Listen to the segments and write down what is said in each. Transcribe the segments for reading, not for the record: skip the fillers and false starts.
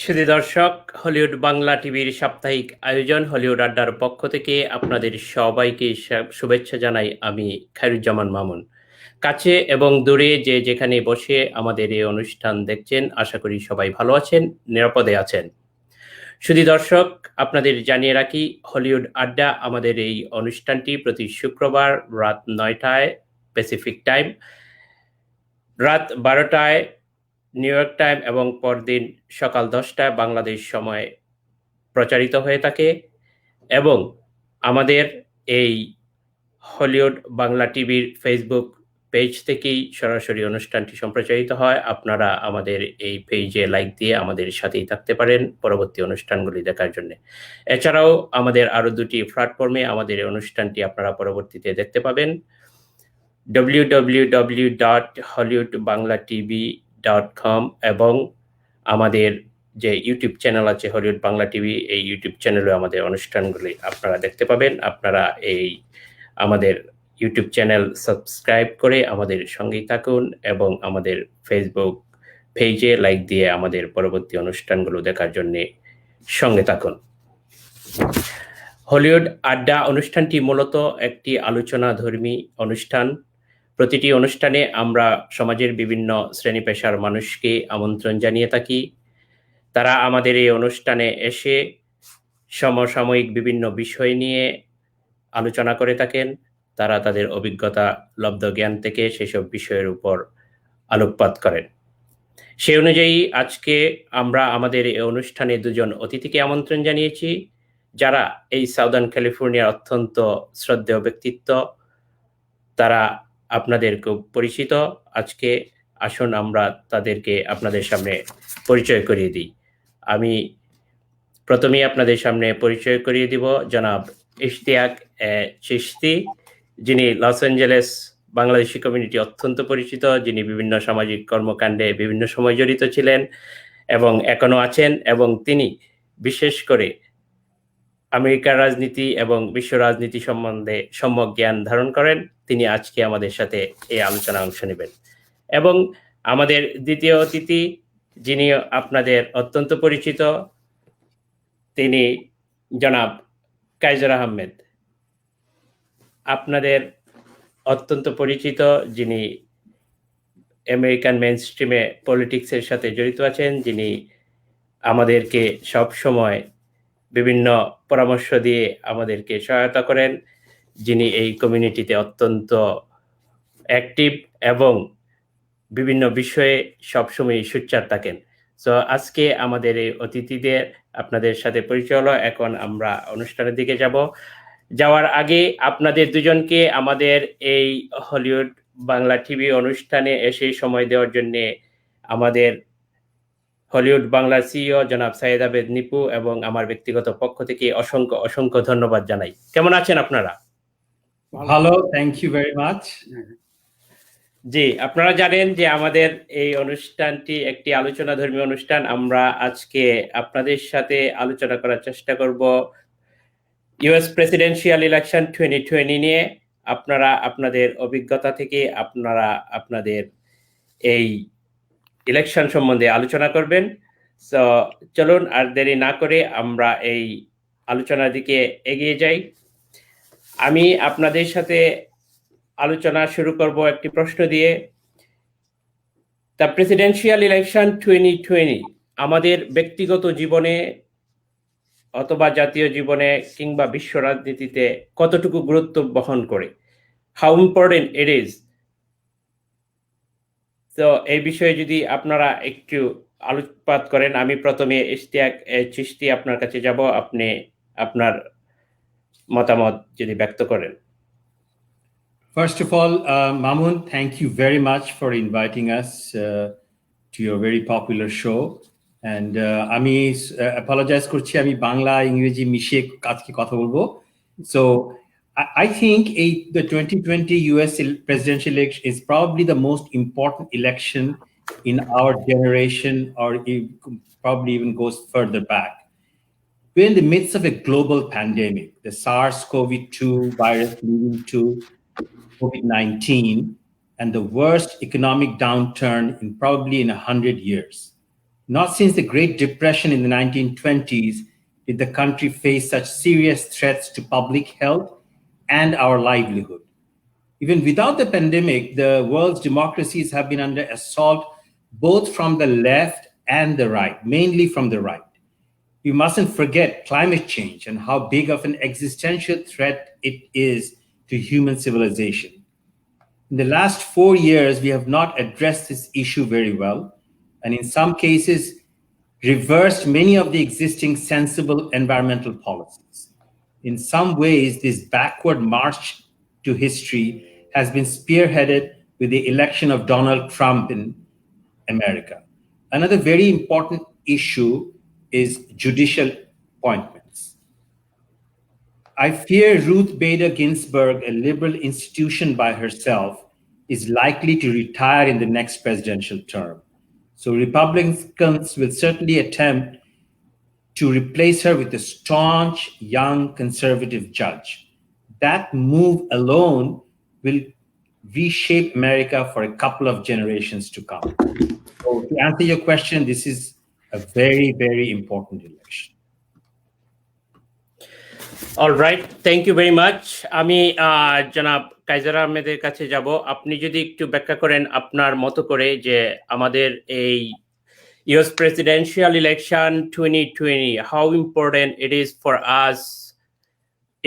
সুধী দর্শক, হলিউড বাংলা টিভির সাপ্তাহিক আয়োজন হলিউড আড্ডার পক্ষ থেকে আপনাদের সবাইকে শুভেচ্ছা জানাই। আমি খায়রুজ্জামান মামুন। কাছে এবং দূরে যে যেখানে বসে আমাদের এই অনুষ্ঠান দেখছেন, আশা করি সবাই ভালো আছেন, নিরাপদে আছেন। সুধী দর্শক, আপনাদের জানিয়ে রাখি, হলিউড আড্ডা আমাদের এই অনুষ্ঠানটি প্রতি শুক্রবার রাত 9টায় প্যাসিফিক টাইম, রাত 12টায় নিউ ইয়র্ক টাইম এবং পরদিন সকাল 10টায় বাংলাদেশ সময় প্রচারিত হয়ে থাকে। এবং আমাদের এই হলিউড বাংলা টিভির ফেসবুক পেজ থেকেই সরাসরি অনুষ্ঠানটি সম্প্রচারিত হয়। আপনারা আমাদের এই পেজে লাইক দিয়ে আমাদের সাথেই থাকতে পারেন পরবর্তী অনুষ্ঠানগুলি দেখার জন্য। এছাড়াও আমাদের আরো দুটি প্ল্যাটফর্মে আমাদের এই অনুষ্ঠানটি আপনারা পরবর্তীতে দেখতে পাবেন। www.hollywoodbanglatv.com এবং আমাদের যে ইউটিউব চ্যানেল আছে হলিউড বাংলা টিভি, এই ইউটিউব চ্যানেলে আমাদের অনুষ্ঠানগুলি আপনারা দেখতে পাবেন। আপনারা এই আমাদের ইউটিউব চ্যানেল সাবস্ক্রাইব করে আমাদের সঙ্গেই থাকুন এবং আমাদের ফেসবুক পেজে লাইক দিয়ে আমাদের পরবর্তী অনুষ্ঠানগুলো দেখার জন্য সঙ্গে থাকুন। হলিউড আড্ডা অনুষ্ঠানটি মূলত একটি আলোচনাধর্মী অনুষ্ঠান। প্রতিটি অনুষ্ঠানে আমরা সমাজের বিভিন্ন শ্রেণী পেশার মানুষকে আমন্ত্রণ জানিয়ে থাকি। তারা আমাদের এই অনুষ্ঠানে এসে সমসাময়িক বিভিন্ন বিষয় নিয়ে আলোচনা করে থাকেন। তারা তাদের অভিজ্ঞতা লব্ধ জ্ঞান থেকে সেসব বিষয়ের উপর আলোকপাত করেন। সেই অনুযায়ী আজকে আমরা আমাদের এই অনুষ্ঠানে দুজন অতিথিকে আমন্ত্রণ জানিয়েছি, যারা এই সাউদার্ন ক্যালিফোর্নিয়ার অত্যন্ত শ্রদ্ধেয় ব্যক্তিত্ব। তারা আপনাদের খুব পরিচিত। আজকে আসুন আমরা তাদেরকে আপনাদের সামনে পরিচয় করিয়ে দিই। আমি প্রথমেই আপনাদের সামনে পরিচয় করিয়ে দিব জনাব ইশতিয়াক চিশতি, যিনি লস অ্যাঞ্জেলেস বাংলাদেশি কমিউনিটি অত্যন্ত পরিচিত, যিনি বিভিন্ন সামাজিক কর্মকাণ্ডে বিভিন্ন সময় জড়িত ছিলেন এবং এখনো আছেন, এবং তিনি বিশেষ করে আমেরিকার রাজনীতি এবং বিশ্ব রাজনীতি সম্বন্ধে সম্যক জ্ঞান ধারণ করেন। তিনি আজকে আমাদের সাথে এই আলোচনা অংশ নেবেন। এবং আমাদের দ্বিতীয় অতিথি, যিনি আপনাদের অত্যন্ত পরিচিত, তিনি জনাব কাইজার আহমেদ, আপনাদের অত্যন্ত পরিচিত, যিনি আমেরিকান মেইনস্ট্রিমে পলিটিক্সের সাথে জড়িত আছেন, যিনি আমাদেরকে সব সময় বিভিন্ন পরামর্শ দিয়ে আমাদেরকে সহায়তা করেন, যিনি এই কমিউনিটিতে অত্যন্ত অ্যাক্টিভ এবং বিভিন্ন বিষয়ে সবসময় সোচ্চার থাকেন। সো আজকে আমাদের এই অতিথিদের আপনাদের সাথে পরিচয় হলো। এখন আমরা অনুষ্ঠানের দিকে যাওয়ার আগে আপনাদের দুজনকে আমাদের এই হলিউড বাংলা টিভি অনুষ্ঠানে এসে সময় দেওয়ার জন্য আমাদের হলিউড বাংলা সিইও জনাব সাইদ আবেদ নিপু এবং আমার ব্যক্তিগত পক্ষ থেকে অসংখ্য অসংখ্য ধন্যবাদ জানাই। কেমন আছেন আপনারা? ভালো, থ্যাংক ইউ ভেরি মাচ। জি, আপনারা জানেন যে আমাদের এই অনুষ্ঠানটি একটি আলোচনাধর্মী অনুষ্ঠান। আমরা আজকে আপনাদের সাথে আলোচনা করার চেষ্টা করব ইউএস প্রেসিডেন্সিয়াল ইলেকশন 2020 নিয়ে। আপনারা আপনাদের অভিজ্ঞতা থেকে আপনারা আপনাদের এই ইলেকশন সম্বন্ধে আলোচনা করবেন। সো চলুন আর দেরি না করে আমরা এই আলোচনার দিকে এগিয়ে যাই। আমি আপনাদের সাথে আলোচনা শুরু করব একটি প্রশ্ন দিয়ে। দ্য প্রেসিডেন্সিয়াল ইলেকশন 2020 আমাদের ব্যক্তিগত জীবনে অথবা জাতীয় জীবনে কিংবা বিশ্ব রাজনীতিতে কতটুকু গুরুত্ব বহন করে? How important it is? তো এই বিষয়ে যদি আপনারা একটু আলোকপাত করেন। আমি প্রথমে ইশতিয়াক চিশতি আপনার কাছে যাব, আপনি আপনার মতামত যদি ব্যক্ত করেন। First of all, Mamun, thank you very much for inviting us to your very popular show. And আমি apologize করছি, আমি বাংলা ইংরেজি মিশিয়ে আজকে কথা বলবো। So I think the 2020 US presidential election is probably the most important election in our generation, or it probably even goes further back. We're in the midst of a global pandemic, the SARS-CoV-2 virus leading to COVID-19, and the worst economic downturn in probably 100 years. Not since the Great Depression in the 1920s did the country face such serious threats to public health and our livelihood. Even without the pandemic, the world's democracies have been under assault both from the left and the right, mainly from the right. We mustn't forget climate change and how big of an existential threat it is to human civilization. In the last 4 years, we have not addressed this issue very well, and in some cases, reversed many of the existing sensible environmental policies. In some ways, this backward march to history has been spearheaded with the election of Donald Trump in America. Another very important issue is judicial appointments. I fear Ruth Bader Ginsburg, a liberal institution by herself, is likely to retire in the next presidential term. So Republicans will certainly attempt to replace her with a staunch, young, conservative judge. That move alone will reshape America for a couple of generations to come. So to answer your question, this is a very, very important election. All right, thank you very much. আমি জনাব Kaiser আহমেদের কাছে যাব। আপনি যদি একটু ব্যাখ্যা করেন আপনার মতো করে যে আমাদের এই US presidential election 2020, how important it is for us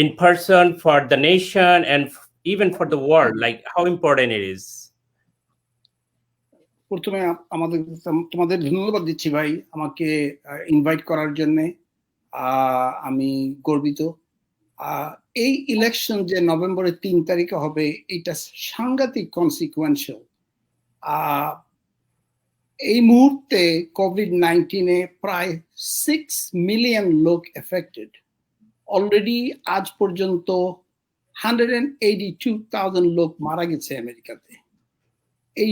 in person, for the nation, and even for the world, like how important it is. প্রথমে তোমাদের ধন্যবাদ দিচ্ছি ভাই আমাকে ইনভাইট করার জন্য। আমি গর্বিত। এই ইলেকশন যে নভেম্বরের 3 তারিখে হবে এটা সাংঘাতিক কনসিকুয়েন্সিয়াল। এই মুহূর্তে কোভিড-19 প্রায় 6 মিলিয়ন লোক এফেক্টেড। অলরেডি আজ পর্যন্ত 182,000 লোক মারা গেছে আমেরিকাতে। এই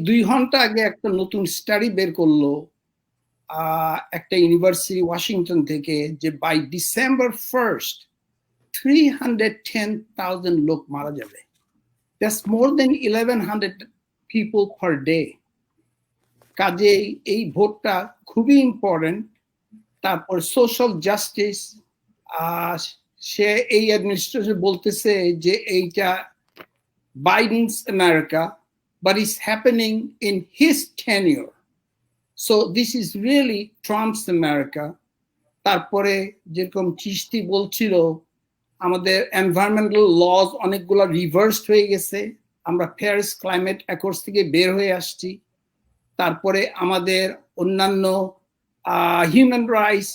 2 ঘন্টা আগে একটা নতুন স্টাডি বের করলো একটা ইউনিভার্সিটি ওয়াশিংটন থেকে যে বাই ডিসেম্বর 1st 310,000 লোক মারা যাবে। That's more than 1100 people per day. কাজেই এই ভোটটা খুবই ইম্পর্টেন্ট। তারপর সোশ্যাল জাস্টিস, সে এই অ্যাডমিনিস্ট্রেশন বলতেছে যে এইটা Biden's America, but it's happening in his tenure. So this is really Trump's America. তারপরে যেরকম চিশতি বলছিল আমাদের এনভায়রনমেন্টাল লজ অনেকগুলো রিভার্সড হয়ে গেছে। আমরা প্যারিস ক্লাইমেট অ্যাকর্ডস থেকে বের হয়ে আসছি। তারপরে আমাদের অন্যান্য human rights,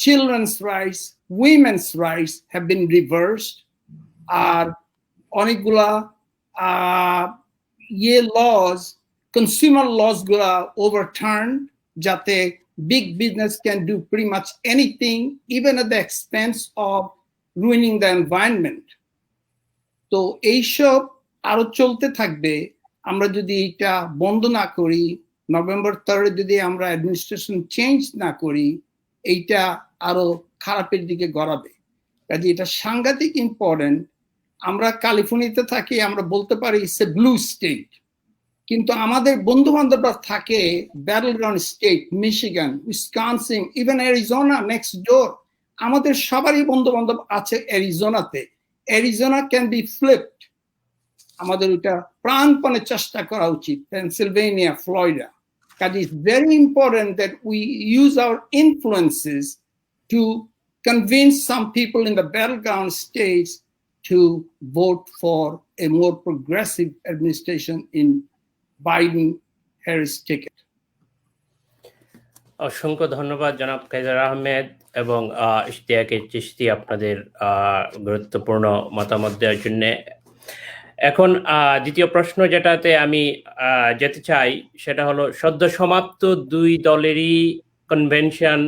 children's rights, women's rights have been reversed. আর অনেকগুলা laws, consumer laws গুলা overturned যাতে big business can do pretty much anything even at the expense of ruining the environment. তো এইসব আরো চলতে থাকবে। আমরা যদি এটা বন্ধ না করি, নভেম্বর 3 যদি আমরা অ্যাডমিনিস্ট্রেশন চেঞ্জ না করি, এইটা আরো খারাপের দিকে গড়াবে। কাজে এটা সাংঘাতিক ইম্পর্টেন্ট। আমরা ক্যালিফোর্নিয়াতে থাকি, আমরা বলতে পারি ইটস এ ব্লু স্টেট, কিন্তু আমাদের বন্ধু বান্ধবরা থাকে battleground state, Michigan, Wisconsin, even Arizona next door. আমাদের সবারই বন্ধু বান্ধব আছে অ্যারিজোনাতে। Arizona can be flipped. আমাদের ওটা প্রাণপণে চেষ্টা করা উচিত। Pennsylvania, Florida. কাজে it's very important that we use our influences to convince some people in the battleground states to vote for a more progressive administration in Biden-Harris ticket. অসংখ্য ধন্যবাদ জনাব কাইজার আহমেদ এবং ইশতিয়াকে চিশতি আপনাদের গুরুত্বপূর্ণ মতামত দেওয়ার জন্য। এখন দ্বিতীয় প্রশ্ন যেটাতে আমি যেতে চাই সেটা হলো সদ্য সমাপ্ত 2 দলেরই কনভেনশন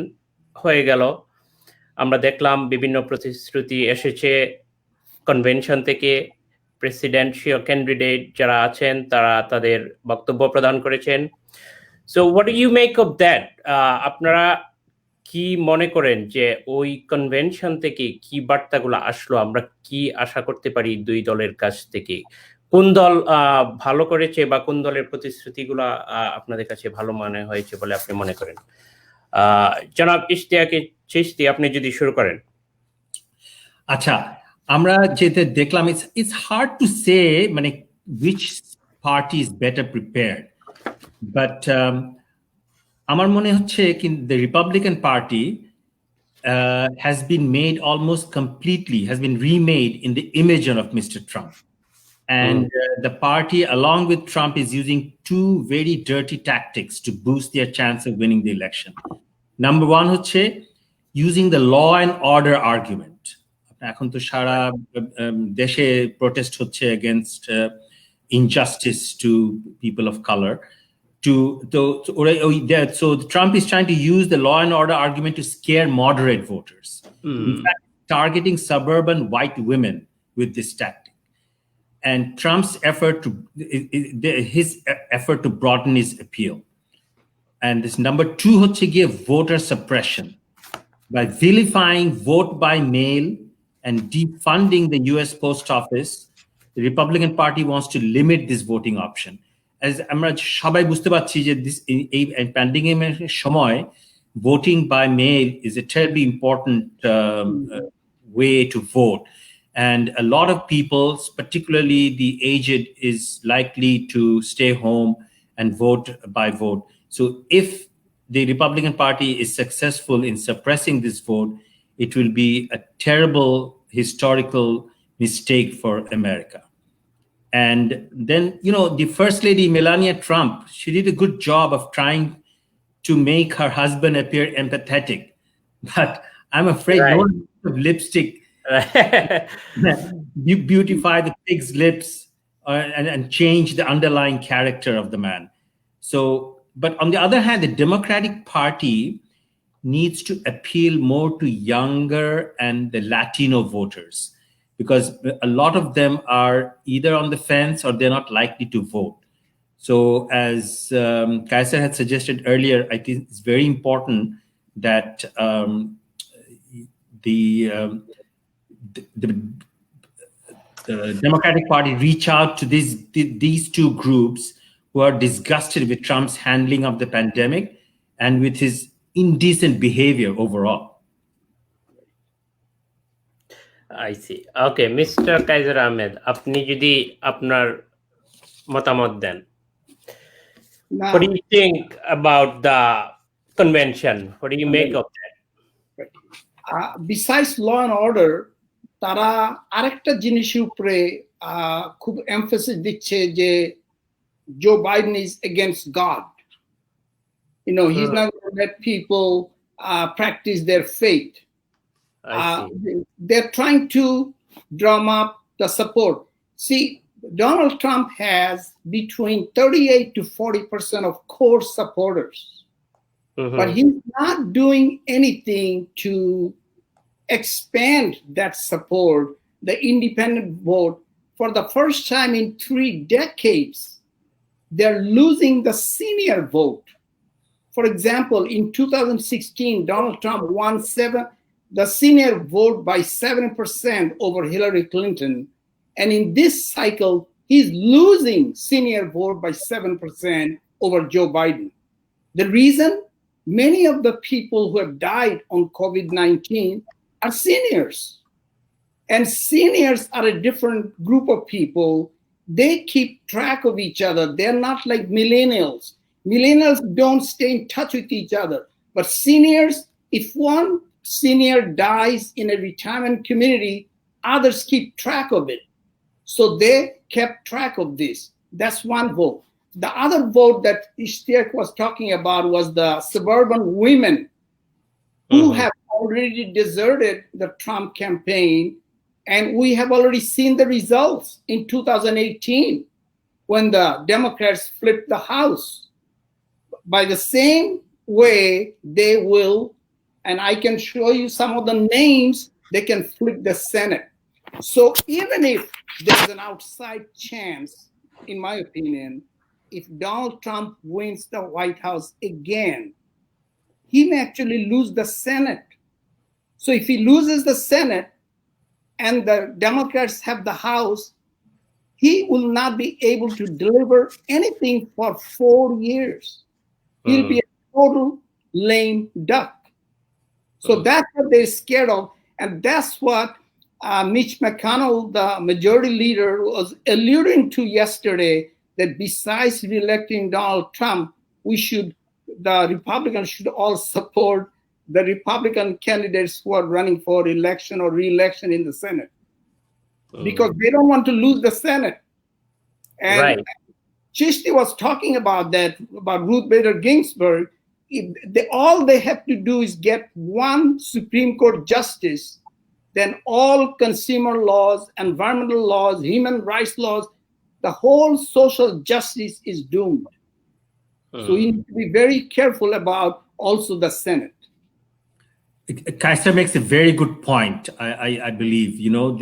হয়ে গেল। আমরা দেখলাম বিভিন্ন প্রতিশ্রুতি এসেছে কনভেনশন থেকে। প্রেসিডেন্সিয়াল ক্যান্ডিডেট যারা আছেন তারা তাদের বক্তব্য প্রদান করেছেন। So what do you make of that? আপনারা কি মনে করেন যে ওই কনভেনশন থেকে কি বার্তাগুলো আসলো, আমরা কি আশা করতে পারি 2 দলের কাছ থেকে? কোন দল ভালো করেছে বা কোন দলের প্রতিশ্রুতিগুলা আপনাদের কাছে ভালো মনে হয়েছে বলে আপনি মনে করেন? জনাব ইশতিয়াক চিশতি, আপনি যদি শুরু করেন। আচ্ছা, আমরা যেটা দেখলাম, it's hard to say মানে which party is better prepared, but আমার মনে হচ্ছে কি the Republican Party has been made almost completely, has been remade in the image of Mr. Trump. And the party, along with Trump, is using two very dirty tactics to boost their chance of winning the election. Number one, হচ্ছে using the law and order argument. এখন তো সারা দেশে protest হচ্ছে against injustice to people of color. So Trump is trying to use the law and order argument to scare moderate voters. In fact, targeting suburban white women with this tactic. And Trump's effort to broaden his appeal. And this number two, হচ্ছে গিয়ে voter suppression by vilifying vote by mail and defunding the US post office. The Republican Party wants to limit this voting option. As আমরা সবাই বুঝতে পারছি যে এই প্যান্ডেমিকের সময় voting by mail is a terribly important way to vote. And a lot of people, particularly the aged, is likely to stay home and vote by vote. So if the Republican Party is successful in suppressing this vote, it will be a terrible historical mistake for America. And then, the First Lady, Melania Trump, she did a good job of trying to make her husband appear empathetic. But I'm afraid no amount of lipstick beautify the pig's lips and change the underlying character of the man. So, but on the other hand, the Democratic Party needs to appeal more to younger and the Latino voters, because a lot of them are either on the fence or they're not likely to vote. So as Kaiser had suggested earlier, I think it's very important that the Democratic Party reach out to these two groups who are disgusted with Trump's handling of the pandemic and with his indecent behavior overall. I see. Okay, Mr. Kaiser Ahmed, আপনি যদি আপনার মতামত দেন। What do you think about the convention? What do you make of that? Besides law and order, তারা আরেকটা জিনিসের উপরে খুব emphasis দিচ্ছে যে Joe Biden is against God. He's not going to let people practice their faith. They're trying to drum up the support. See, Donald Trump has between 38 to 40% of core supporters. But he's not doing anything to expand that support, the independent vote. For the first time in 3 decades, they're losing the senior vote. For example, in 2016, Donald Trump won the senior vote by 7% over Hillary Clinton. And in this cycle, he's losing senior vote by 7% over Joe Biden. The reason? Many of the people who have died on COVID-19 are seniors. And seniors are a different group of people. They keep track of each other. They're not like millennials. Millennials don't stay in touch with each other. But seniors, if one senior dies in a retirement community, others keep track of it. So they kept track of this. That's one vote. The other vote that Ishtiaq was talking about was the suburban women who have already deserted the Trump campaign. And we have already seen the results in 2018 when the Democrats flipped the House. By the same way, they will, and I can show you some of the names, they can flip the Senate. So even if there's an outside chance, in my opinion, if Donald Trump wins the White House again, he may actually lose the Senate. So if he loses the Senate and the Democrats have the House, he will not be able to deliver anything for 4 years. He'll be a total lame duck. So that's what they're scared of. And that's what Mitch McConnell, the majority leader, was alluding to yesterday, that besides reelecting Donald Trump, the Republicans should all support the Republican candidates who are running for election or re-election in the Senate. Because they don't want to lose the Senate. And Chishti was talking about that, about Ruth Bader Ginsburg. All they have to do is get one Supreme Court justice, then all consumer laws, environmental laws, human rights laws, the whole social justice is doomed. So we need to be very careful about also the Senate. Kaiser makes a very good point, I believe.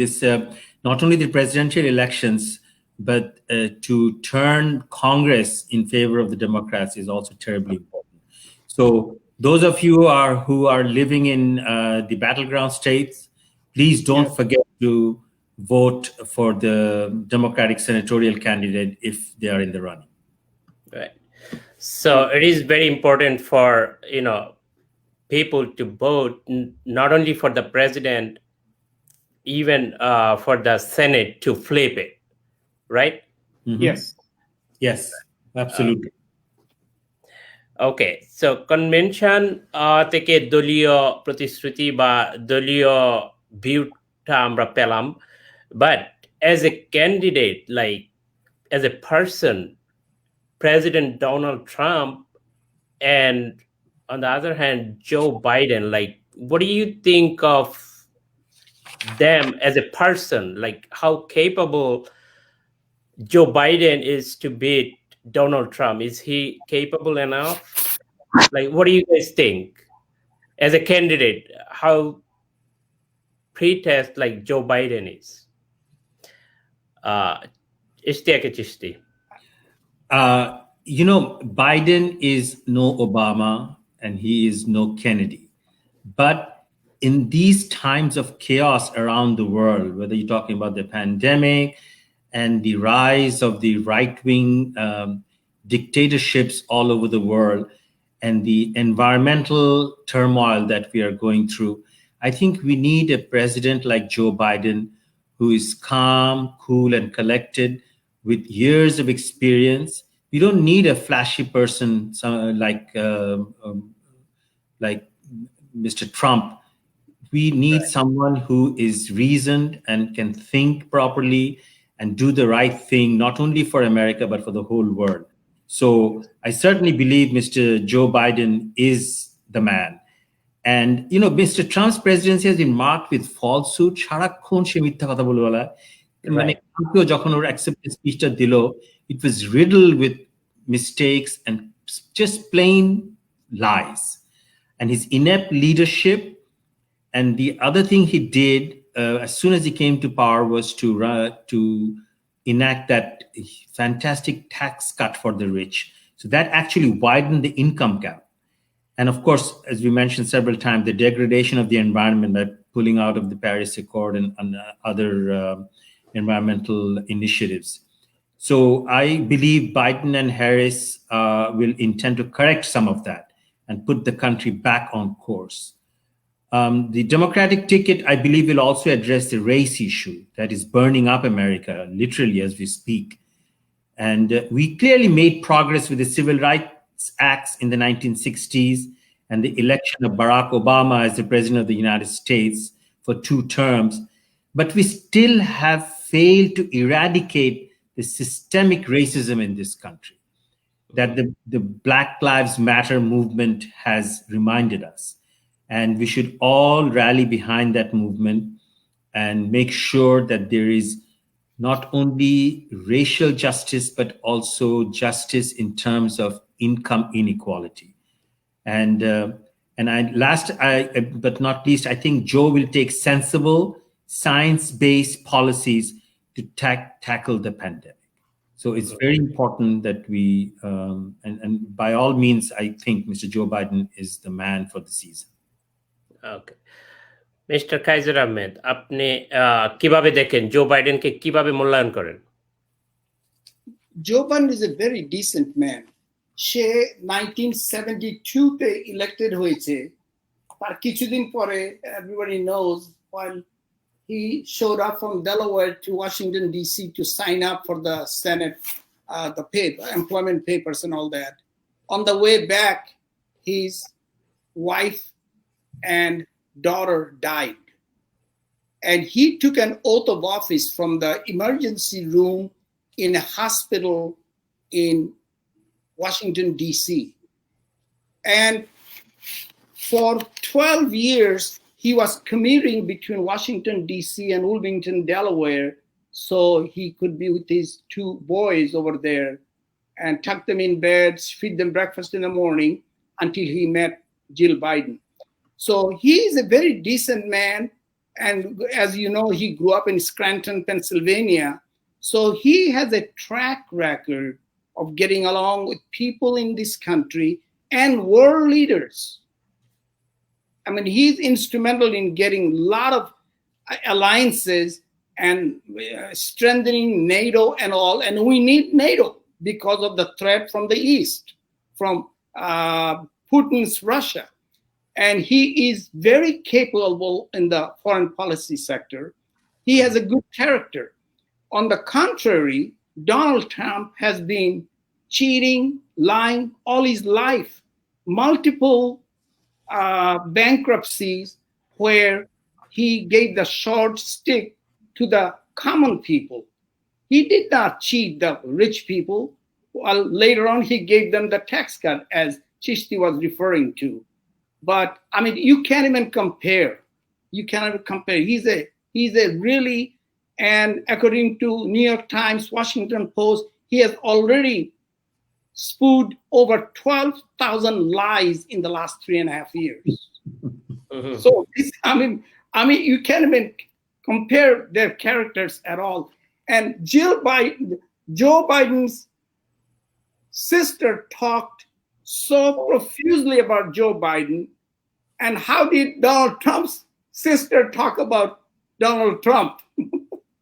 This not only the presidential elections, but to turn Congress in favor of the Democrats is also terribly important. So those of you who are living in the battleground states, please don't forget to vote for the Democratic senatorial candidate if they are in the running. Right. So it is very important for people to vote not only for the president, even for the Senate to flip it, right? Yes. Yes, absolutely. Okay, so convention থেকে দলীয় প্রতিশ্রুতি বা দলীয় ভিউটা আমরা পেলাম, but as a candidate, like as a person, president Donald Trump and on the other hand Joe Biden, like what do you think of them as a person? Like how capable Joe Biden is to beat Donald Trump? Is he capable enough? Like, what do you guys think? As a candidate, how pretest like Joe Biden is? Ishtiaq Chishti. Biden is no Obama and he is no Kennedy. But in these times of chaos around the world, whether you're talking about the pandemic and the rise of the right-wing dictatorships all over the world and the environmental turmoil that we are going through, I think we need a president like Joe Biden who is calm, cool, and collected with years of experience. We don't need a flashy person like Mr. Trump. We need someone who is reasoned and can think properly and do the right thing, not only for America, but for the whole world. So I certainly believe Mr. Joe Biden is the man. And, Mr. Trump's presidency has been marked with falsehood. সারাক্ষণ সে মিথ্যা কথা বলে বলা। মানে যখন ওর acceptance speech-টা দিল, it was riddled with mistakes and just plain lies. And his inept leadership, and the other thing he did as soon as he came to power was to enact that fantastic tax cut for the rich. So that actually widened the income gap. And of course, as we mentioned several times, the degradation of the environment by pulling out of the Paris Accord and other environmental initiatives. So I believe Biden and Harris will intend to correct some of that and put the country back on course. The Democratic ticket, I believe, will also address the race issue that is burning up America, literally as we speak. And we clearly made progress with the Civil Rights Acts in the 1960s and the election of Barack Obama as the President of the United States for 2 terms. But we still have failed to eradicate the systemic racism in this country that the Black Lives Matter movement has reminded us. And we should all rally behind that movement and make sure that there is not only racial justice, but also justice in terms of income inequality. And but not least, I think Joe will take sensible, science-based policies to tackle the pandemic. So it's very important that we, and by all means, I think Mr. Joe Biden is the man for the season. Okay, mister Kaiser Ahmed, আপনি কিভাবে দেখেন, জো বাইডেনকে কিভাবে মূল্যায়ন করেন? Joe Biden is a very decent man. সে 1972 তে elected হয়েছে। তার কিছুদিন পরে, everybody knows, while he showed up from Delaware to Washington, D.C. to sign up for the Senate, the employment papers and all that. On the way back, his wife and daughter died. And he took an oath of office from the emergency room in a hospital in Washington, D.C. And for 12 years, he was commuting between Washington, D.C. and Wilmington, Delaware, so he could be with his two boys over there and tuck them in bed, feed them breakfast in the morning until he met Jill Biden. So he is a very decent man. And as you know, he grew up in Scranton, Pennsylvania. So he has a track record of getting along with people in this country and world leaders. I mean, he's instrumental in getting a lot of alliances and strengthening NATO and all. And we need NATO because of the threat from the East, from Putin's Russia. And he is very capable in the foreign policy sector. He has a good character. On the contrary, Donald Trump has been cheating, lying all his life. Multiple bankruptcies where he gave the short stick to the common people. He did not cheat the rich people. Well, later on, he gave them the tax cut, as Chishti was referring to. But I mean, you can't even compare. You cannot even compare. He's a really, and according to New York Times, Washington Post, he has already spewed over 12,000 lies in the last 3.5 years. Mm-hmm. So I mean, you can't even compare their characters at all. And Joe Biden's sister talked so profusely about Joe Biden. And how did Donald Trump's sister talk about Donald Trump?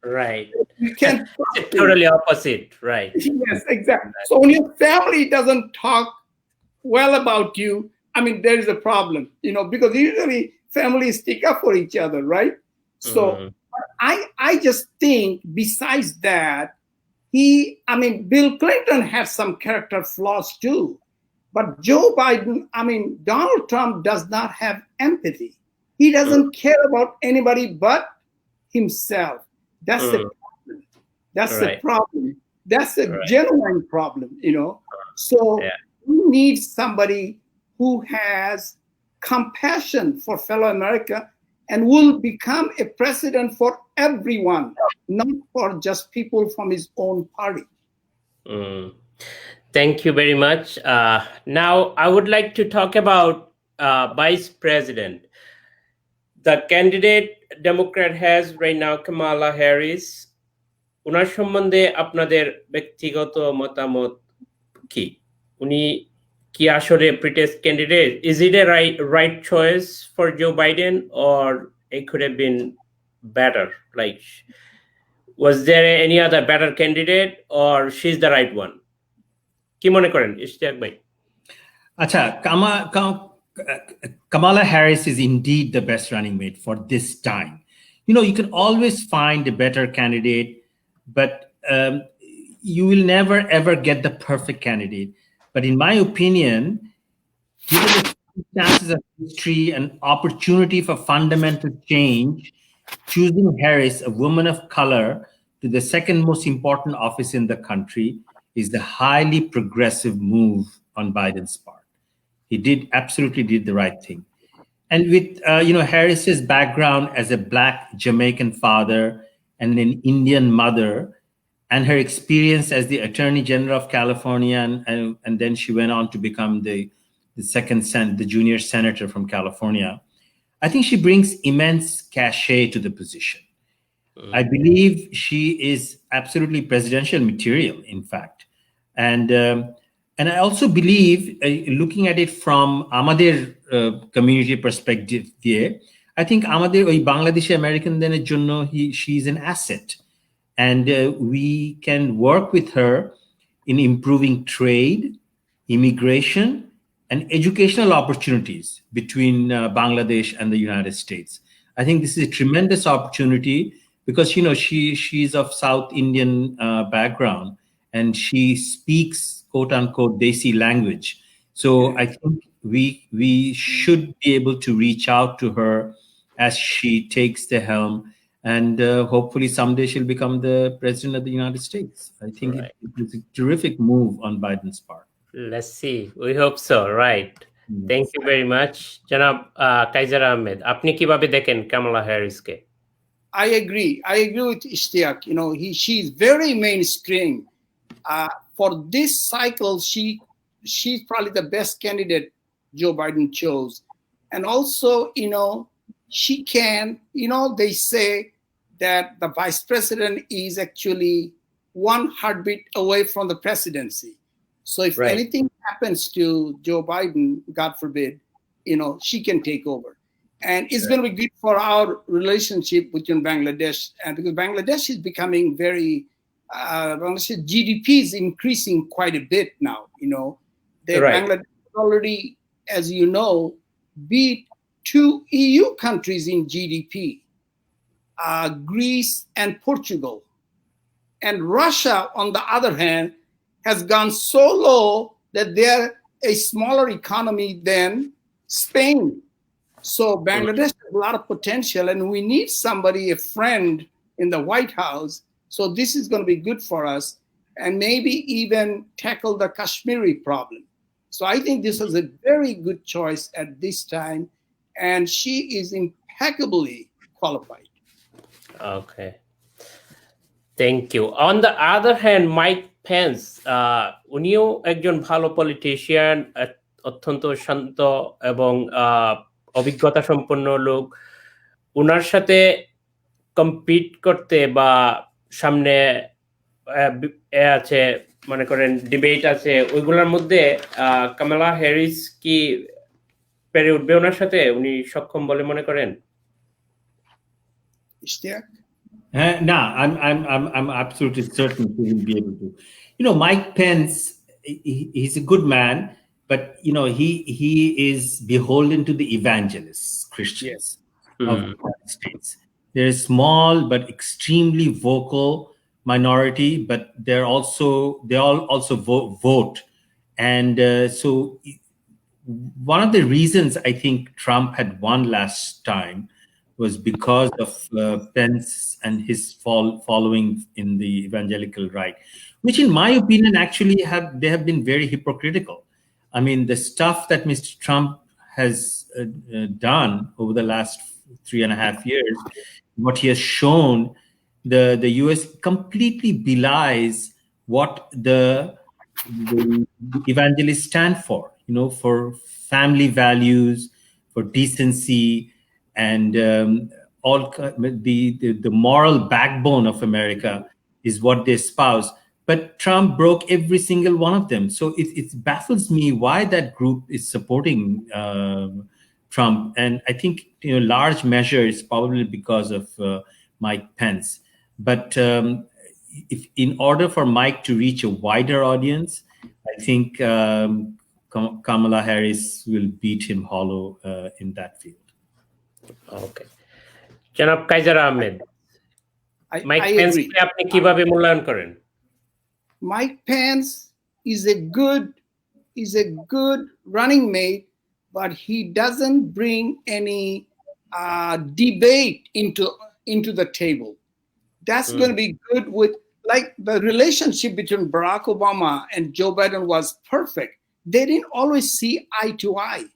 Right. You can't. It's totally opposite, right? Yes, exactly. So when your family doesn't talk well about you, I mean, there is a problem, because usually families stick up for each other, right? So I just think besides that, Bill Clinton had some character flaws too. But Joe Biden, Donald Trump does not have empathy. He doesn't care about anybody but himself. That's the problem. That's the problem. That's a genuine problem, So we need somebody who has compassion for fellow America and will become a president for everyone, not for just people from his own party. Thank you very much. Now, I would like to talk about Vice President. The candidate Democrat has right now, Kamala Harris. ওনার সম্বন্ধে আপনাদের ব্যক্তিগত মতামত কি? উনি কি আসলে pretest candidate? Is it a right choice for Joe Biden, or it could have been better? Like, was there any other better candidate, or she's the right one? কি মনে করেন ইশতিয়াক ভাই? আচ্ছা, Kamala Harris is indeed the best running mate for this time. You can always find a better candidate, but you will never ever get the perfect candidate. But in my opinion, given the circumstances of history and opportunity for fundamental change, choosing Harris, a woman of color, to the second most important office in the country is the highly progressive move on Biden's part. He absolutely did the right thing. And with Harris's background as a Black Jamaican father and an Indian mother, and her experience as the Attorney General of California, and then she went on to become the junior senator from California, I think she brings immense cachet to the position. I believe she is absolutely presidential material, in fact. And I also believe, looking at it from Amader community perspective, I think Amader oy Bangladeshi American dener jonno she's an asset, and we can work with her in improving trade, immigration, and educational opportunities between Bangladesh and the United States. I think this is a tremendous opportunity because she's of South Indian background and she speaks quote unquote Desi language. So I think we should be able to reach out to her as she takes the helm, and hopefully someday she'll become the president of the United States. I think Right. it was a terrific move on Biden's part. Let's see. We hope so. Right. Thank you very much. জনাব কাইজার আহমেদ, আপনি কিভাবে দেখেন Kamala হ্যারিসকে? I agree. I agree with Ishtiaq. She's very mainstream. For this cycle, she's probably the best candidate Joe Biden chose. And also, she can, they say that the vice president is actually one heartbeat away from the presidency. So if Right. anything happens to Joe Biden, God forbid, she can take over. And it's going to be good for our relationship between Bangladesh, and because Bangladesh is becoming very, Bangladesh GDP is increasing quite a bit now. Right. Bangladesh already, as you know, beat 2 EU countries in GDP, Greece and Portugal. And Russia, on the other hand, has gone so low that they're a smaller economy than Spain. So Bangladesh has a lot of potential, and we need somebody, a friend in the White House. So this is going to be good for us, and maybe even tackle the Kashmiri problem. So I think this is a very good choice at this time, and she is impeccably qualified. Okay. Thank you. On the other hand, Mike Pence, উনিও একজন ভালো politician, অত্যন্ত শান্ত এবং অভিজ্ঞতা সম্পন্ন লোক। উনার সাথে কম্পিট করতে বা সামনে আছে, মনে করেন ডিবেট আছে, ওইগুলোর মধ্যে কামালা হ্যারিস কি পেরে উঠবে ওনার সাথে? উনি সক্ষম বলে মনে করেন? Ishtiaq? No, I'm absolutely certain he will be able to. Mike Pence, he's a good man, but he is beholden to the evangelists, Christians of the United States. They're a small but extremely vocal minority, but they all also vote, and so one of the reasons I think Trump had won last time was because of Pence and his following in the evangelical right, which in my opinion actually they have been very hypocritical. I mean, the stuff that Mr. Trump has done over the last 3.5 years, what he has shown, the US completely belies what the evangelists stand for, for family values, for decency, and all the moral backbone of America is what they espouse. But Trump broke every single one of them. So it baffles me why that group is supporting Trump. And I think, large measure is probably because of Mike Pence. But if in order for Mike to reach a wider audience, I think Kamala Harris will beat him hollow in that field. Okay. জনাব Kaiser Ahmed, Mike I Pence agree. কে আপনি কিভাবে মূল্যায়ন করেন? Mike Pence is a good running mate, but he doesn't bring any debate into the table. That's going to be good with, like, the relationship between Barack Obama and Joe Biden was perfect. They didn't always see eye to eye.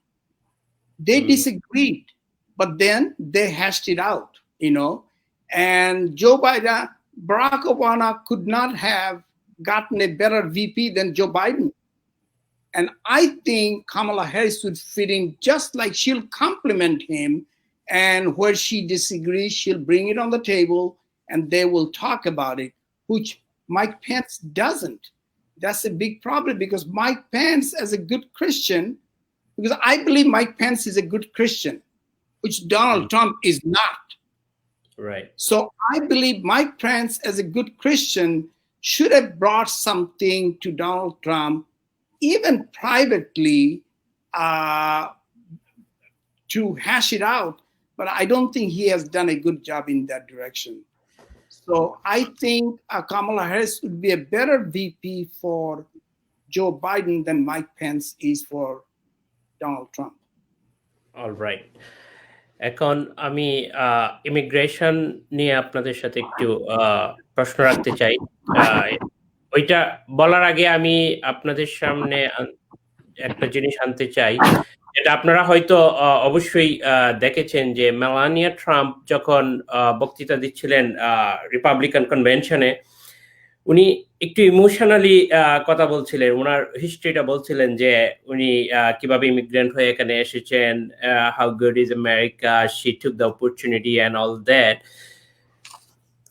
They disagreed, but then they hashed it out, and Barack Obama could not have gotten a better VP than Joe Biden. And I think Kamala Harris would fit in, just like she'll compliment him, and where she disagrees, she'll bring it on the table and they will talk about it, which Mike Pence doesn't. That's a big problem, because Mike Pence, as a good Christian, because I believe Mike Pence is a good Christian, which Donald Trump is not. Right. So I believe Mike Pence, as a good Christian, should have brought something to Donald Trump, even privately, to hash it out. But I don't think he has done a good job in that direction. So I think Kamala Harris would be a better VP for Joe Biden than Mike Pence is for Donald Trump. All right. এখন আমি immigration নিয়ে আপনাদের সাথে একটু প্রশ্ন রাখতে চাই। ওইটা বলার আগে আমি আপনাদের সামনে একটা জিনিস আনতে চাই, এটা আপনারা হয়তো অবশ্যই দেখেছেন যে মেলানিয়া ট্রাম্প যখন বক্তৃতা দিচ্ছিলেন রিপাবলিকান কনভেনশনে, উনি একটু ইমোশনালি কথা বলছিলেন, ওনার হিস্ট্রিটা বলছিলেন যে উনি কিভাবে ইমিগ্রেন্ট হয়ে এখানে এসেছেন, how good is America, she took the opportunity and all that.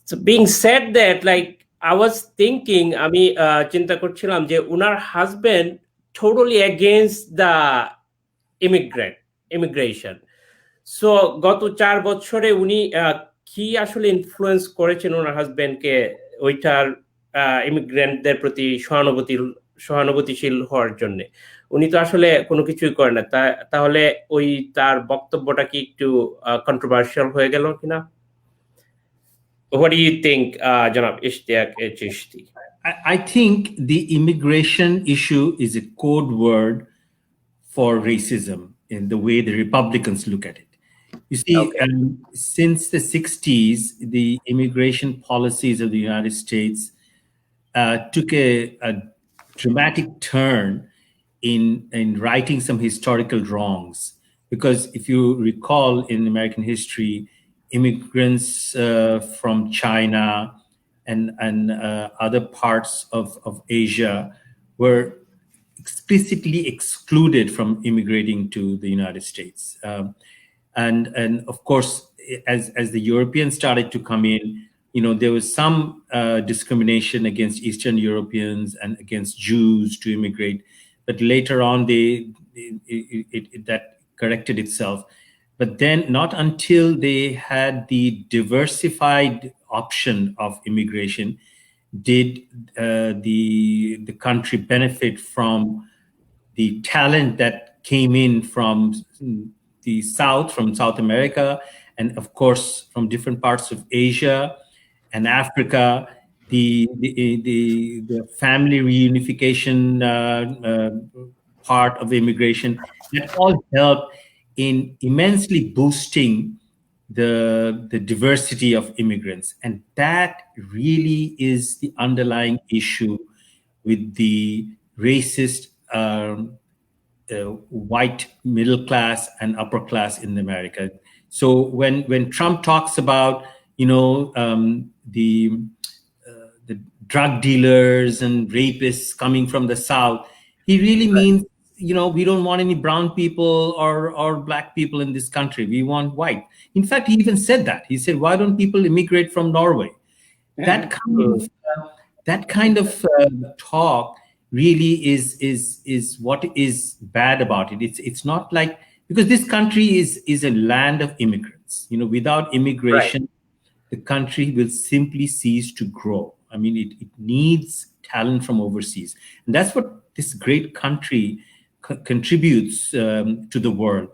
So being said that, like I was thinking, আমি চিন্তা করছিলাম যে উনার husband totally against the immigration. So গত 4 বছরে উনি কি আসলে ইনফ্লুয়েন্স করেছেন ওনার হাজবেন্ডকে ওইটার ইমিগ্রেন্টদের প্রতি সহানুভূতিশীল হওয়ার জন্য? উনি তো আসলে কোনো কিছুই করেন না। তাহলে ওই তার বক্তব্যটা কি একটু কন্ট্রোভার্সিয়াল হয়ে গেল কিনা? What do you think, Janab Ishtiaq Chishti? I think the immigration issue is a code word for racism in the way the Republicans look at it. You see, since the 60s, the immigration policies of the United States took a dramatic turn in righting some historical wrongs. Because if you recall in American history, immigrants from China and other parts of Asia were explicitly excluded from immigrating to the United States. And of course, as the Europeans started to come in, there was some discrimination against Eastern Europeans and against Jews to immigrate. But later on, that corrected itself. But then not until they had the diversified option of immigration did the country benefit from the talent that came in from the South, from South America, and of course from different parts of Asia and Africa. The family reunification part of immigration, that all helped in immensely boosting the diversity of immigrants. And that really is the underlying issue with the racist white middle class and upper class in America. So when Trump talks about the drug dealers and rapists coming from the South, he really means we don't want any brown people or black people in this country. We want white. In fact, he even said that. He said, "Why don't people immigrate from Norway?" That kind of talk really is what is bad about it. It's not like, because this country is a land of immigrants. Without immigration, the country will simply cease to grow. I mean, it needs talent from overseas, and that's what this great country contributes to the world.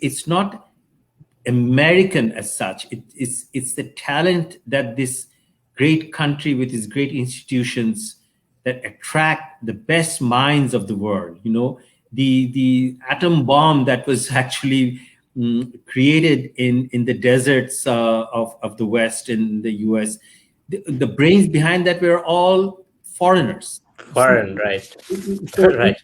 It's not American as such. It's the talent that this great country with its great institutions that attract the best minds of the world. The atom bomb that was actually created in the deserts of the West in the US, the brains behind that were all foreigners. Foreign, right? Right.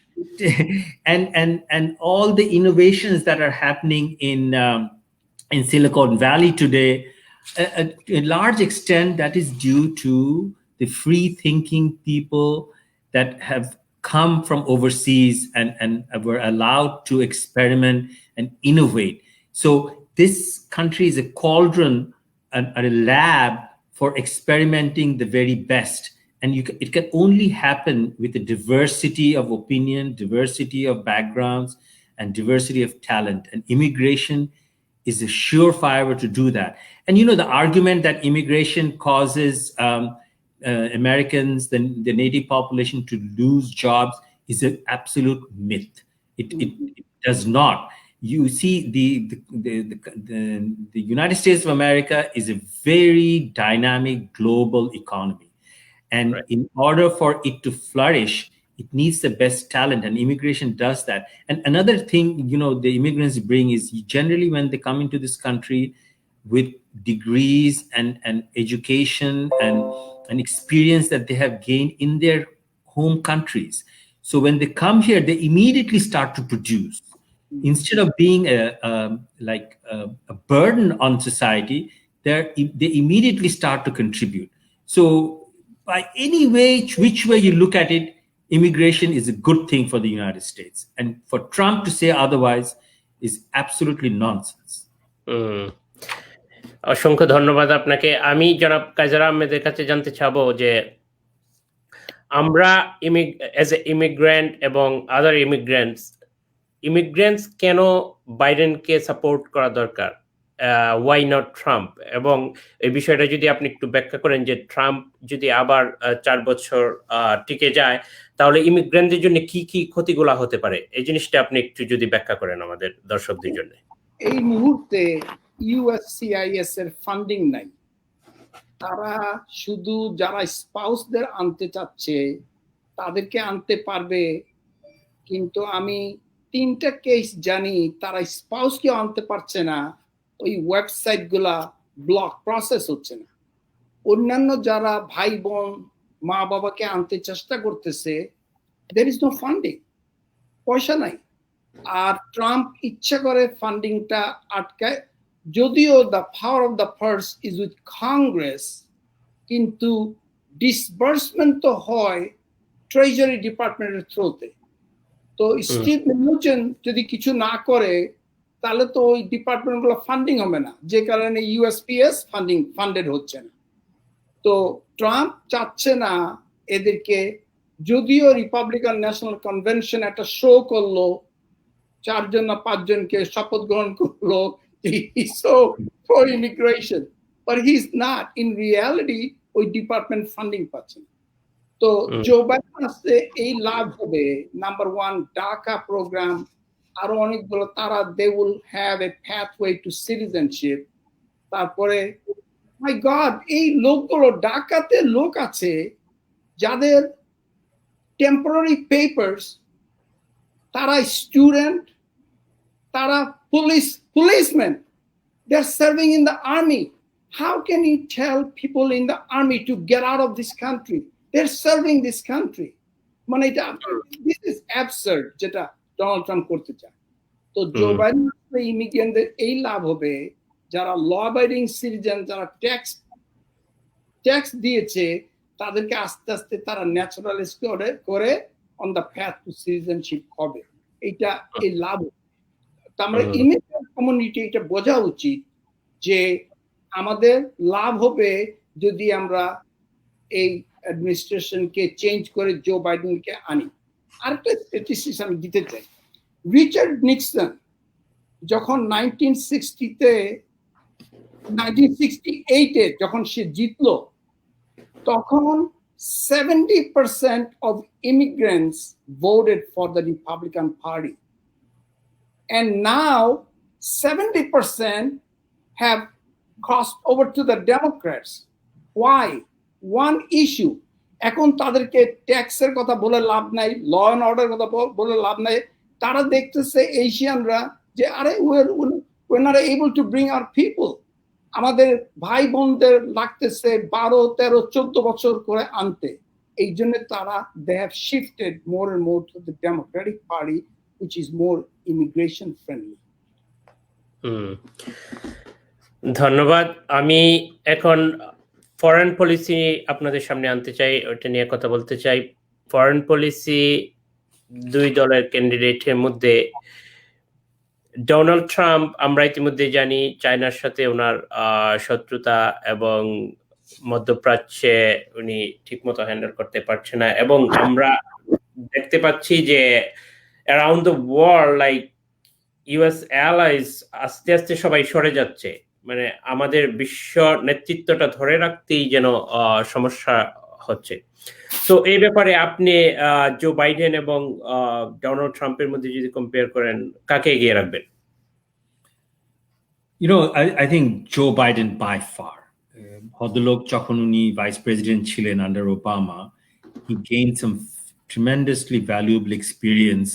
And all the innovations that are happening in Silicon Valley today, a large extent that is due to the free-thinking people that have come from overseas and were allowed to experiment and innovate. So this country is a cauldron and a lab for experimenting the very best. And it can only happen with a diversity of opinion, diversity of backgrounds, and diversity of talent. And immigration is a surefire to do that. And the argument that immigration causes Americans, the native population, to lose jobs is an absolute myth. It does not. You see, the United States of America is a very dynamic global economy. And Right. in order for it to flourish, it needs the best talent, and immigration does that. And another thing, the immigrants bring is generally when they come into this country with degrees and education and experience that they have gained in their home countries. So when they come here, they immediately start to produce. Instead of being a burden on society, they immediately start to contribute. So by any way, which way you look at it, immigration is a good thing for the United States. And for Trump to say otherwise is absolutely nonsense. হুম। অসংখ্য ধন্যবাদ আপনাকে। আমি জনাব কায়সার আহমেদের কাছে জানতে চাবো যে আমরা অ্যাজ এ ইমিগ্রেন্ট এবং আদার ইমিগ্রেন্টস কেন বাইডেনকে সাপোর্ট করা দরকার, ওয়াই নট ট্রাম্প, এবং এই বিষয়টা যদি আপনি একটু ব্যাখ্যা করেন যে ট্রাম্প যদি আবার 4 বছর টিকে যায় তাহলে ইমিগ্রেন্টদের জন্য কি কি ক্ষতিগুলো হতে পারে, এই জিনিসটা আপনি একটু যদি ব্যাখ্যা করেন আমাদের দর্শকদের জন্য। এই মুহূর্তে ইউএসসিআইএস এর ফান্ডিং নাই, তারা শুধু যারা স্পাউসদের আনতে চাচ্ছে তাদেরকে আনতে পারবে, কিন্তু আমি 3টা কেস জানি তারা স্পাউসকে আনতে পারছে না, ওই ওয়েবসাইট গুলা ব্লক প্রসেস হচ্ছে না। অন্যান্য যারা ভাই বোন মা বাবাকে আনতে চেষ্টা করতেছে, there is no funding, পয়সা নাই। আর ট্রাম্প ইচ্ছা করে ফান্ডিংটা আটকায়, যদিও the power of the purse is with Congress, কিন্তু ডিসবার্সমেন্ট তো হয় ট্রেজারি ডিপার্টমেন্টের থ্রুতে। তো স্টিভ মিনুচিন যদি কিছু না করে তাহলে তো ওই ডিপার্টমেন্টগুলো ফান্ডিং হবে না, যে কারণে ইউএসপিএস ফান্ডেড হচ্ছে না। তো ট্রাম্প চাচ্ছে না এদেরকে, যদিও রিপাবলিকান ন্যাশনাল কনভেনশন একটা শো করলো, 4 জন না 5 জনকে শপথ গ্রহণ করলো for immigration, but he is not in reality ওই ডিপার্টমেন্ট ফান্ডিং পাচ্ছে না। তো জো বাইডেন আসছে এই লাভ হবে, নাম্বার 1 ডাকা প্রোগ্রাম, আরো অনেকগুলো, তারা they will have a pathway to citizenship. তারপরে মাই গড, এই লোকগুলো, ডাকাতে লোক আছে যাদের টেম্পোরারি পেপারস, তারা স্টুডেন্ট, তারা policemen, they're serving in the army. How can you tell people in the army to get out of this country? They're serving this country. মানে এটা, this is absurd যেটা ডোনাল্ড ট্রাম্প করতে চায়। তো Joe Biden ইমিগ্রেন্টদের এই লাভ হবে, যারা ল abiding citizen, যারা ট্যাক্স দিয়েছে, তাদেরকে আস্তে আস্তে তারা ন্যাচারালাইজ করে on the path two citizenship হবে। এইটা এই লাভ। আমরা ইমিগ্রেন্ট কমিউনিটি এটা বোঝা উচিত যে আমাদের লাভ হবে যদি আমরা এই অ্যাডমিনিস্ট্রেশনকে চেঞ্জ করে জো বাইডেনকে আনি। আরেকটা স্ট্যাটিস্টিক্স আমি দিতে চাই, রিচার্ড নিক্সন যখন 1968 যখন সে জিতলো, তখন 70% of immigrants voted for the Republican Party. And now 70% have crossed over to the Democrats. Why? One issue. এখন তাদেরকে ট্যাক্সের কথা বলে লাভ নাই, ল অ্যান্ড অর্ডার কথা বলে লাভ নাই। তারা দেখতেছে এশিয়ানরা যে আরে we're not able to bring our people. আমাদের ভাই বোনদের লাগতেছে 12, 13, 14 বছর করে আনতে। এই জন্য তারা they have shifted more and more to the Democratic Party, which is more immigration friendly. ধন্যবাদ। আমি এখন ফরেন পলিসি আপনাদের সামনে আনতে চাই, ওইটা নিয়ে কথা বলতে চাই। ফরেন পলিসি 2 দলের ক্যান্ডিডেটের মধ্যে ডোনাল্ড ট্রাম্প, আমরা ইতিমধ্যে জানি চায়নার সাথে ওনার শত্রুতা এবং মধ্যপ্রাচ্যে উনি ঠিকমতো হ্যান্ডেল করতে পারছে না, এবং আমরা দেখতে পাচ্ছি যে around the world like US allies আস্তে আস্তে সবাই সরে যাচ্ছে। মানে আমাদের বিশ্ব নেতৃত্বটা ধরে রাখতেই যেন সমস্যা হচ্ছে। তো এই ব্যাপারে আপনি জো বাইডেন এবং ডোনাল্ড ট্রাম্পের মধ্যে যদি কম্পেয়ার করেন, কাকে এগিয়ে রাখবেন? I think Joe Biden by far. ভদ্রলোক যখন উনি ভাইস প্রেসিডেন্ট ছিলেন under Obama, he gained some tremendously valuable experience,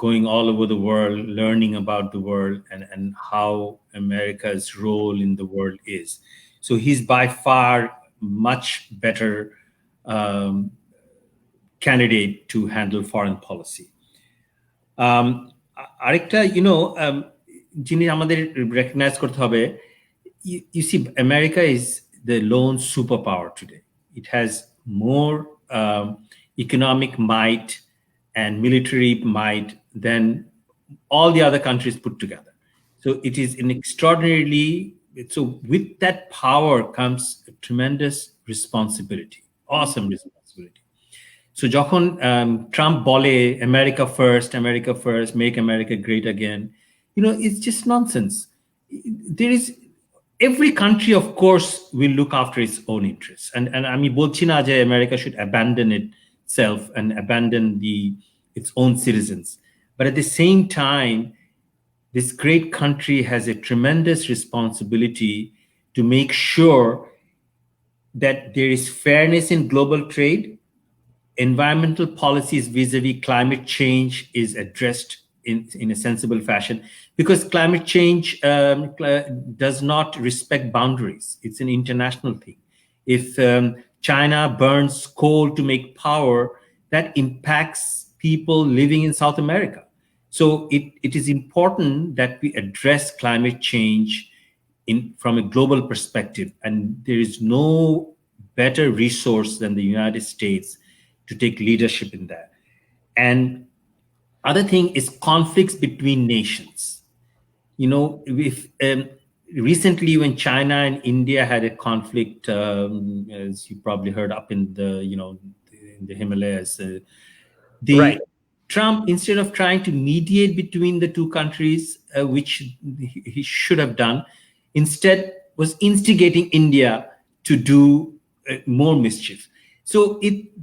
going all over the world, learning about the world and how America's role in the world is. So he's by far much better candidate to handle foreign policy. আরেকটা জিনিস আমাদের recognise করতে হবে, you see, America is the lone superpower today. It has more economic might and military might than all the other countries put together. So it is an extraordinarily, so with that power comes a tremendous responsibility, awesome responsibility. So যখন Trump বলে America first, make America great again, it's just nonsense. There is every country, of course, will look after its own interests, and আমি বলছি না যে America should abandon itself and abandon its own citizens, but at the same time, this great country has a tremendous responsibility to make sure that there is fairness in global trade. Environmental policies vis-a-vis climate change is addressed in a sensible fashion, because climate change does not respect boundaries. It's an international thing. If China burns coal to make power, that impacts people living in South America. So it is important that we address climate change from a global perspective, and there is no better resource than the United States to take leadership in that. And other thing is conflicts between nations. If recently when China and India had a conflict, as you probably heard, up in the Himalayas, Right. Trump, instead of trying to mediate between the two countries, which he should have done, instead was instigating India to do more mischief. So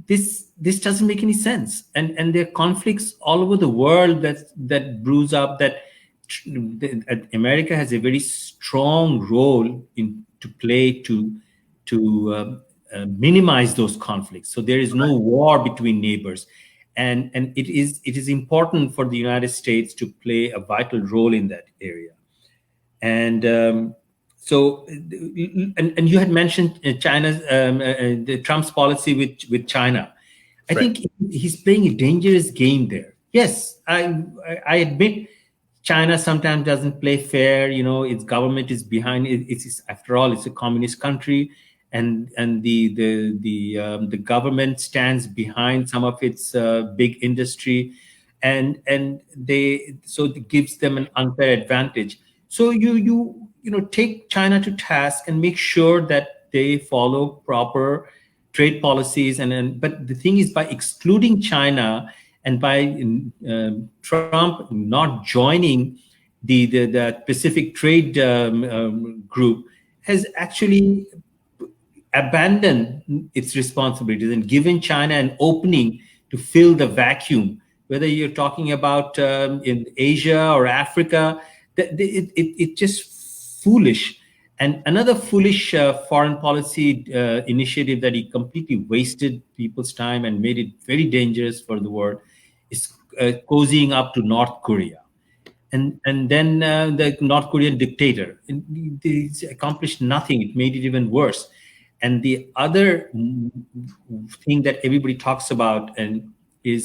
this doesn't make any sense, and there are conflicts all over the world that bruise up. That America has a very strong role to play to minimize those conflicts. So there is no war between neighbors, and it is important for the United States to play a vital role in that area. And so, and you had mentioned China's the Trump's policy with China. I think he's playing a dangerous game there. Yes, I admit China sometimes doesn't play fair. Its government is behind it. It's after all, it's a communist country, and the government stands behind some of its big industry, and so it gives them an unfair advantage. So you take China to task and make sure that they follow proper trade policies, but the thing is, by excluding China and by Trump not joining the Pacific Trade group, has actually abandoned its responsibilities and given China an opening to fill the vacuum. Whether you're talking about in Asia or Africa, it's just foolish. And another foolish foreign policy initiative that he completely wasted people's time and made it very dangerous for the world is cozying up to North Korea. And then the North Korean dictator, he's accomplished nothing. It made it even worse. And the other thing that everybody talks about is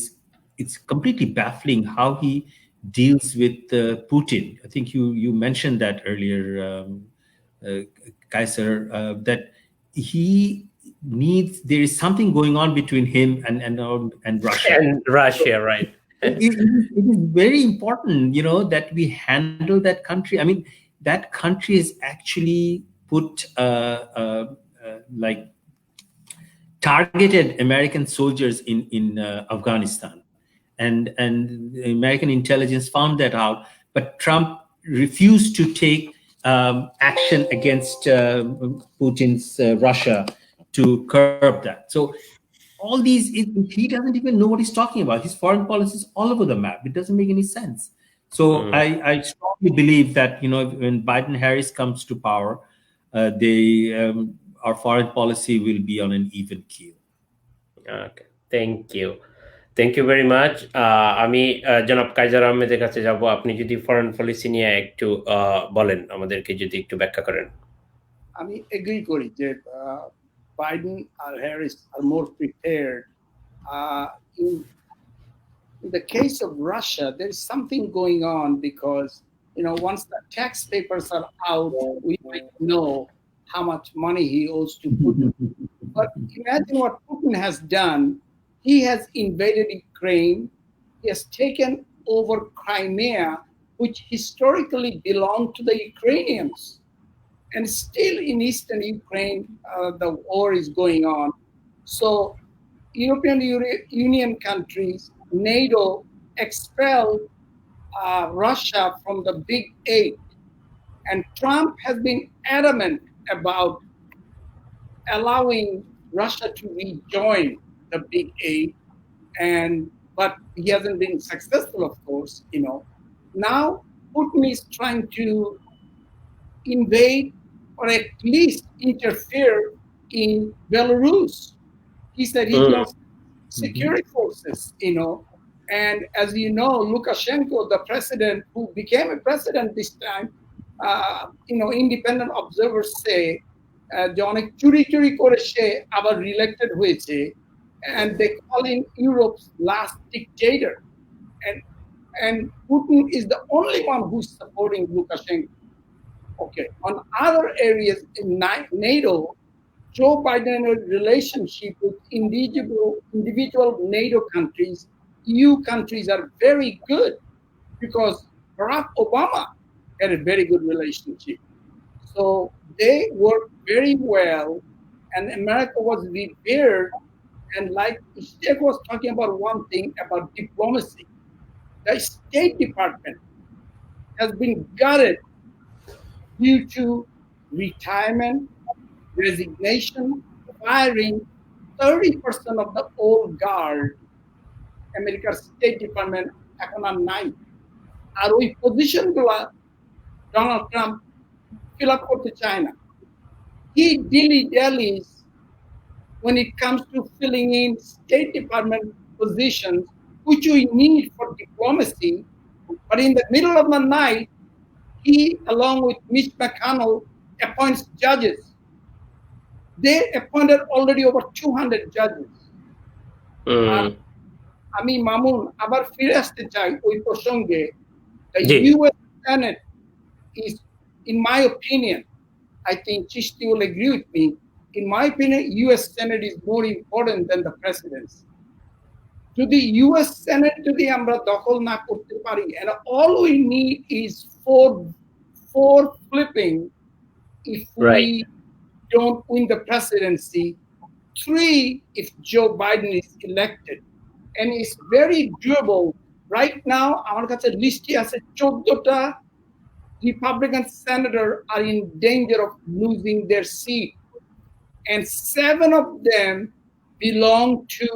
it's completely baffling how he deals with Putin. I think you mentioned that earlier, Kaiser, that there is something going on between him and Russia. And Russia, right. It is very important, that we handle that country. I mean, that country is actually put like targeted American soldiers in Afghanistan. And the American intelligence found that out, but Trump refused to take action against Putin's Russia, to curb that. So all these, he doesn't even know what he's talking about. His foreign policy is all over the map. It doesn't make any sense. So I strongly believe that when Biden Harris comes to power, our foreign policy will be on an even keel. Okay, thank you very much. আমি জনাব Kaiser আহমেদের কাছে যাব। আপনি যদি foreign policy নিয়ে একটু বলেন, আমাদেরকে যদি একটু ব্যাখ্যা করেন। আমি এগ্রি করি যে Biden or Harris are more prepared. In the case of Russia, there is something going on because once the tax papers are out, we might know how much money he owes to Putin. But imagine what Putin has done. He has invaded Ukraine. He has taken over Crimea, which historically belonged to the Ukrainians. And still in eastern Ukraine, the war is going on. So European Union countries, NATO, expelled Russia from the Big Eight. And Trump has been adamant about allowing Russia to rejoin the Big Eight, but he hasn't been successful, of course. Now Putin is trying to invade or at least interfere in Belarus. He said he wants security forces, and as you know, Lukashenko, the president who became a president this time, independent observers say যে অনেক চুরি করে সে আবার রিইলেক্টেড হয়েছে, and they call him Europe's last dictator, and Putin is the only one who's supporting Lukashenko. Okay, on other areas in NATO, Joe Biden's relationship with individual NATO countries, EU countries, are very good because Barack Obama had a very good relationship. So they work very well, and America was revered. And like Ishaq was talking about one thing about diplomacy, the State Department has been gutted due to retirement, resignation, firing 30% of the old guard. America's State Department এখন আর নাই। আর ওই পজিশনগুলা Donald Trump fill up করতে চায় না। He dilly-dallies when it comes to filling in State Department positions, which we need for diplomacy. But in the middle of the night, he, along with Mitch McConnell, appoints judges. They appointed already over 200 judges. আমি মামুন আবার ফিরে আসতে চাই ওই প্রসঙ্গে। The US Senate is, in my opinion, I think Chishti will agree with me, in my opinion, US Senate is more important than the presidency. যদি US Senate যদি আমরা দখল না করতে পারি, and all we need is four flipping if we don't win the presidency, 3 if Joe Biden is elected, and it's very doable. Right now, আমার কাছে লিস্টে আছে 14টা Republican senators are in danger of losing their seat, and 7 of them belong to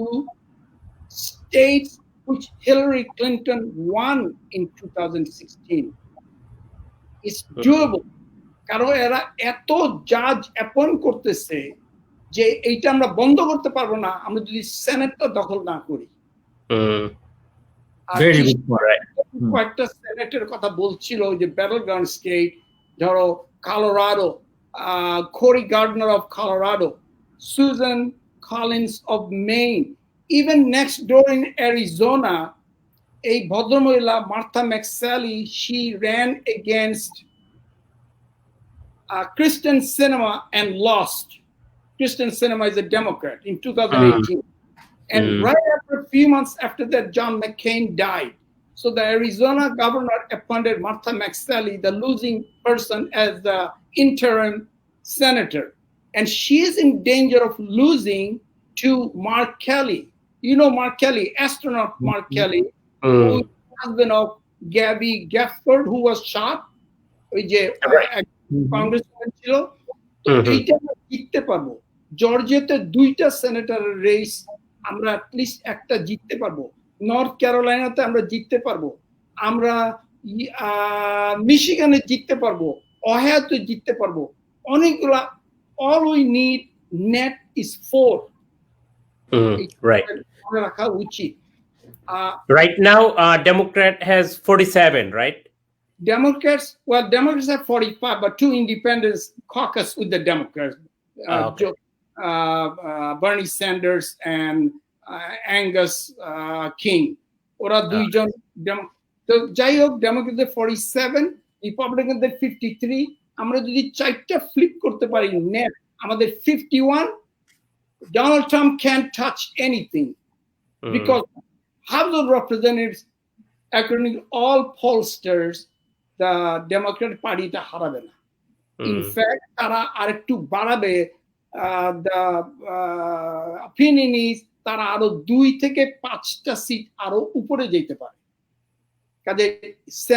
states which Hillary Clinton won in 2016. It's doable. কারণ এরা এত জাজ appoint করতেছে যে এইটা আমরা বন্ধ করতে পারবো না আমরা যদি সেনেটটা দখল না করি। কয়েকটা সেনেটের কথা বলছিল যে ব্যাটল গ্রাউন্ড স্টেট, ধরো Colorado, Cory Gardner of Colorado, Susan Collins of Maine, even next door in Arizona, a ভদ্রমহিলা Martha McSally, she ran against Kristen Sinema and lost. Kristen Sinema is a Democrat in 2018. And right after a few months after that, John McCain died. So the Arizona governor appointed Martha McSally, the losing person, as the interim senator. And she is in danger of losing to Mark Kelly. You know Mark Kelly, astronaut Mark Kelly, who is the husband of Gabby Gafford, who was shot. Congressman ছিল। তো এইটা আমরা জিততে পারবো। জর্জিয়াতে 2টা সেনেটরের race আমরা at least একটা জিততে পারবো, নর্থ ক্যারোলাইনাতে আমরা জিততে পারবো, আমরা মিশিগানে জিততে পারবো, অহায়োতে জিততে পারবো, অনেকগুলা। All we need net is 4। Right. মনে রাখা উচিত। Right now, Democrat has 47, right? Democrats have 45, but 2 independents caucus with the Democrats. Okay. Bernie Sanders and Angus King. ওরা দুইজন তো যাই হোক, ডেমোক্রেটদের 47, রিপাবলিকানদের 53। আমরা যদি 4টা ফ্লিপ করতে পারি নেট, আমাদের 51, Donald Trump can't touch anything because House of Representatives, according to all pollsters, the Democratic Party টা হারাবে না। ইনফ্যাক্ট তারা আরেকটু বাড়াবে। the opinion is তারা আরো 2 থেকে 5টা সিট আরো উপরে যেতে পারে।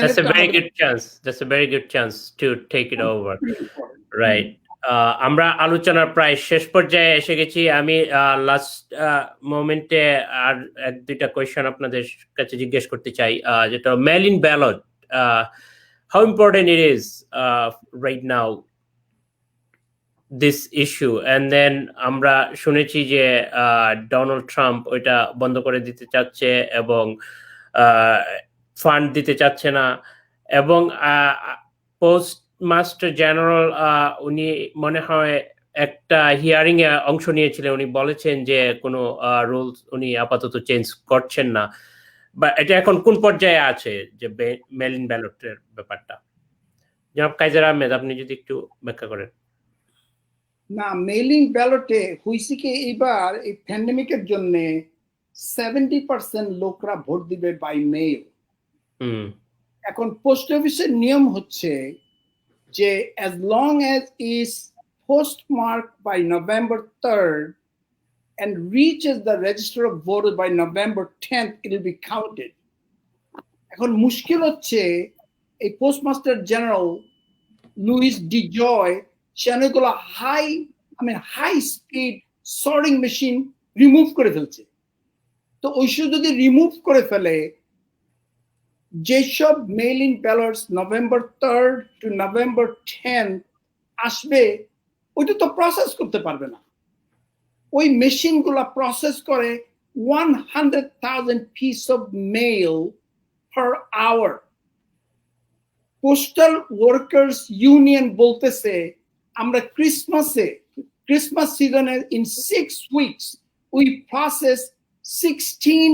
That's a very good chance. That's a very good chance to take it over. Right. আমরা আলোচনার প্রায় শেষ পর্যায়ে এসে গেছি। আমি লাস্ট মোমেন্টে আর 1-2টা কোয়েশ্চেন আপনাদের কাছে জিজ্ঞেস করতে চাই, যেটা mail in ballot, how important it is right now, this issue, and then আমরা শুনেছি যে ডোনাল্ড ট্রাম্প ওইটা বন্ধ করে দিতে চাচ্ছে এবং ফান্ড দিতে চাচ্ছে না, এবং পোস্টমাস্টার জেনারেল উনি মনে হয় একটা হিয়ারিং এ অংশ নিয়েছিলেন, উনি বলেছেন যে কোনো রুলস উনি আপাতত চেঞ্জ করছেন না, বা এটা এখন কোন পর্যায়ে আছে যে মেল ইন ব্যালটের ব্যাপারটা? জনাব কাইজার আহমেদ, আপনি যদি একটু ব্যাখ্যা করেন। না, মেইলিং ব্যালটে হইছে কি, এবার এই প্যান্ডেমিকের জন্য 70% লোকরা ভোট দিবে বাই মেইল। এখন পোস্ট অফিসের নিয়ম হচ্ছে যে as long as is postmarked by November 3rd and reaches the register of voters by November 10th, it will be counted. এখন মুশকিল হচ্ছে এই postmaster general Louis DeJoy সেগুলো high speed sorting machine remove করে ফেলছে। তো ওইসব যদি রিমুভ করে ফেলে, যেসব mail in ballots November 3rd to November 10th আসবে, ওইটা তো প্রসেস করতে পারবে না। ওই মেশিনগুলো প্রসেস করে 100,000 piece of mail per hour. Postal workers union বলতেছে আমরা ক্রিসমাস সিজনে in 6 weeks we process 16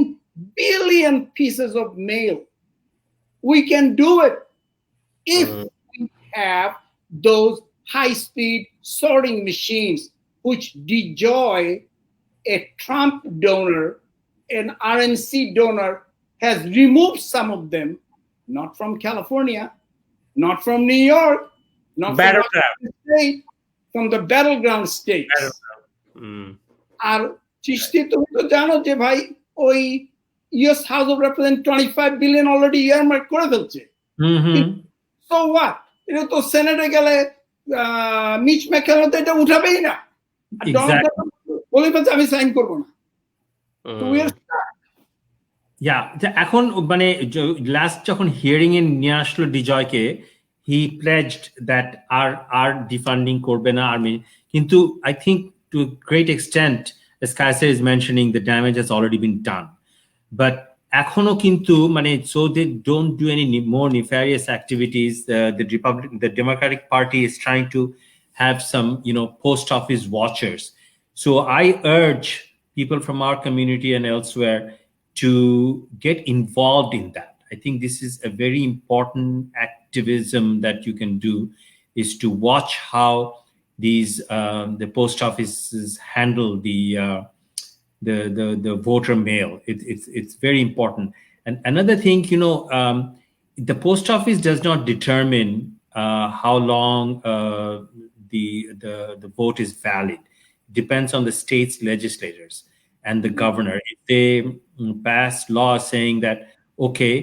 billion pieces of mail. We can do it if we have those high-speed sorting machines, which DeJoy, a Trump donor, an RNC donor, has removed some of them, not from California, not from New York, not from Washington State, from the battleground states. আর চিশতি, তুমি তো জানো যে ভাই ওই US House of Representatives 25 billion already earmark করে ফেলছে। So what, এটা তো সেনেটে গেলে মিচ ম্যাককেনন তো এটা উঠাবেই না, বলে ফেলছে আমি সাইন করবো না। এখন মানে লাস্ট যখন হিয়ারিং এ নিয়ে আসলো ডিজয়কে, হি প্লেজড দ্যাট আর ডিফান্ডিং করবে না আর্মি, কিন্তু I think to great extent as Kaiser is mentioning, the damage has already been done. But echono kintu mane, so they don't do any more nefarious activities. The Democratic Party is trying to have some, post office watchers. So I urge people from our community and elsewhere to get involved in that. I think this is a very important activism that you can do, is to watch how these the post offices handle the voter mail. It's very important. And another thing, the post office does not determine how long the vote is valid. It depends on the state's legislators and the governor. If they pass law saying that, okay,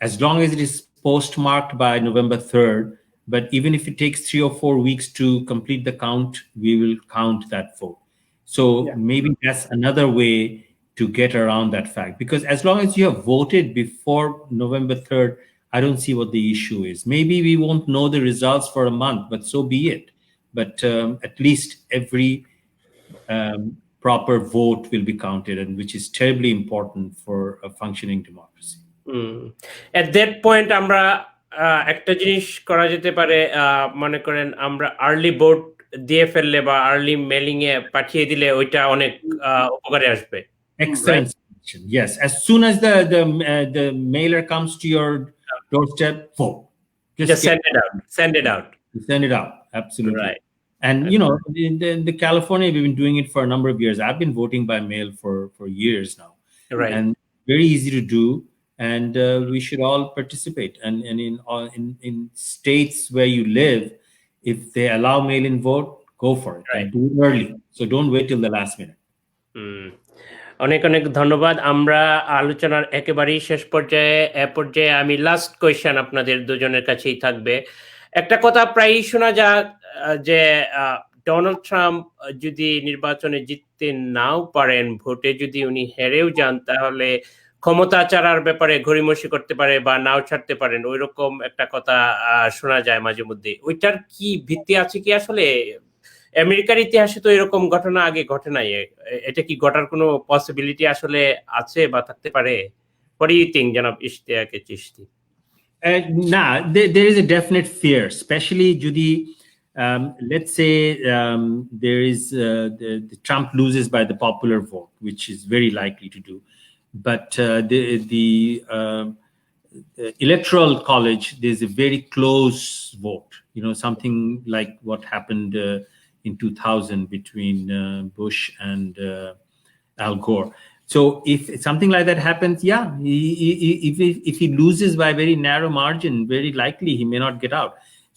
as long as it is postmarked by November 3rd, but even if it takes 3 or 4 weeks to complete the count, we will count that vote. So Yeah. maybe that's another way to get around that fact, because as long as you have voted before November 3rd, I don't see what the issue is. Maybe we won't know the results for a month, but so be it. But at least every proper vote will be counted, and which is terribly important for a functioning democracy. At that point আমরা একটা জিনিস করা যেতে পারে, মনে করেন আমরা early vote দিয়ে ফেললে বা আর্লি মেলিং এ পাঠিয়ে দিলে ওইটা অনেক উপকারে আসবে। Excellent suggestion. Yes, as soon as the mailer comes to your doorstep, vote. Just send it out. Send it out. Send it out. Absolutely. Right. And you know, the California, we've been doing it for a number of years. I've been voting by mail for years now. Right. And very easy to do. And we should all participate. And in states where you live, if they allow mail-in vote, go for it. Right. And do it early. So don't wait till the last minute. অনেক অনেক ধন্যবাদ। আমরা আলোচনার একেবারেই শেষ পর্যায়ে, পর্যায়ে আমি লাস্ট কোয়েশ্চেন আপনাদের দুজনের কাছেই থাকবে। একটা কথা প্রায়ই শোনা যায় যে ডোনাল্ড ট্রাম্প যদি নির্বাচনে জিততে নাও পারেন, ভোটে যদি উনি হেরেও যান, তাহলে ক্ষমতা ছাড়ার ব্যাপারে ঘড়িমসি করতে পারে বা নাও ছাড়তে পারেন, ওইরকম একটা কথা শোনা যায় মাঝে মধ্যে। ওইটার কি ভিত্তি আছে কি আসলে? আমেরিকার ইতিহাসে তো এরকম ঘটনা আগে ঘটে নাই। এটা কি ঘটার কোনো পসিবিলিটি আসলে আছে বা থাকতে পারে? What do you think, জনাব Ishtiaq Chishti? Nah, there is a definite fear, especially Judy. Let's say there is the Trump loses by the popular vote, which is very likely to do, but the electoral college, there's a very close vote. You know, something like what happened in 2000 between Bush and Al Gore. So if something like that happens, yeah, if he loses by a very narrow margin, very likely he may not get out.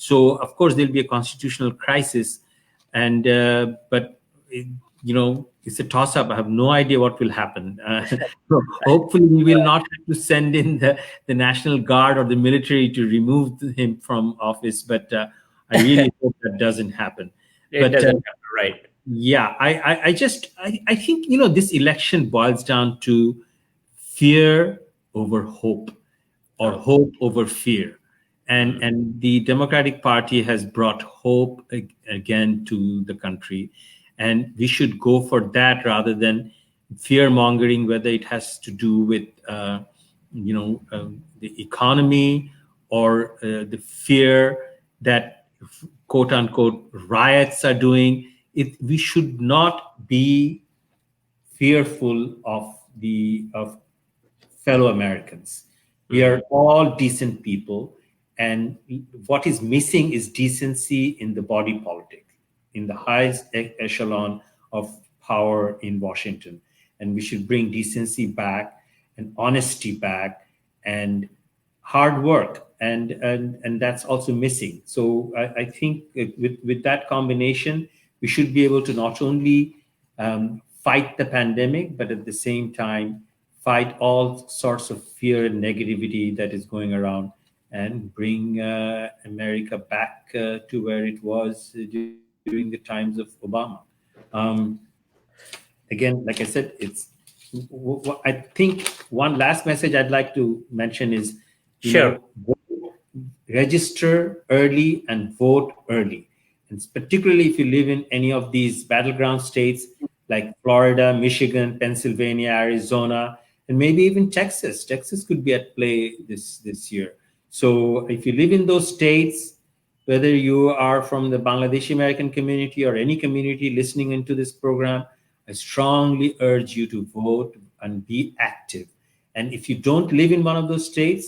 So of course there'll be a constitutional crisis, and but you know, it's a toss-up. I have no idea what will happen. So hopefully we will not have to send in the National Guard or the military to remove him from office, but I really hope that doesn't happen. It doesn't happen, right? Yeah, I think, you know, this election boils down to fear over hope, or hope over fear. And the Democratic Party has brought hope again to the country. And we should go for that rather than fear mongering, whether it has to do with, you know, the economy, or the fear that quote unquote riots are doing. We should not be fearful of fellow Americans. We are all decent people, and what is missing is decency in the body politic, in the highest echelon of power in Washington. And we should bring decency back, and honesty back, and hard work, and that's also missing. So I think with that combination, we should be able to not only fight the pandemic, but at the same time fight all sorts of fear and negativity that is going around, and bring America back to where it was during the times of Obama. Again, like I said, I think one last message I'd like to mention is, Sure. Register early and vote early. And particularly if you live in any of these battleground states like Florida, Michigan, Pennsylvania, Arizona, and maybe even Texas. Texas could be at play this year. So if you live in those states, whether you are from the Bangladeshi American community or any community listening into this program, I strongly urge you to vote and be active. And if you don't live in one of those states,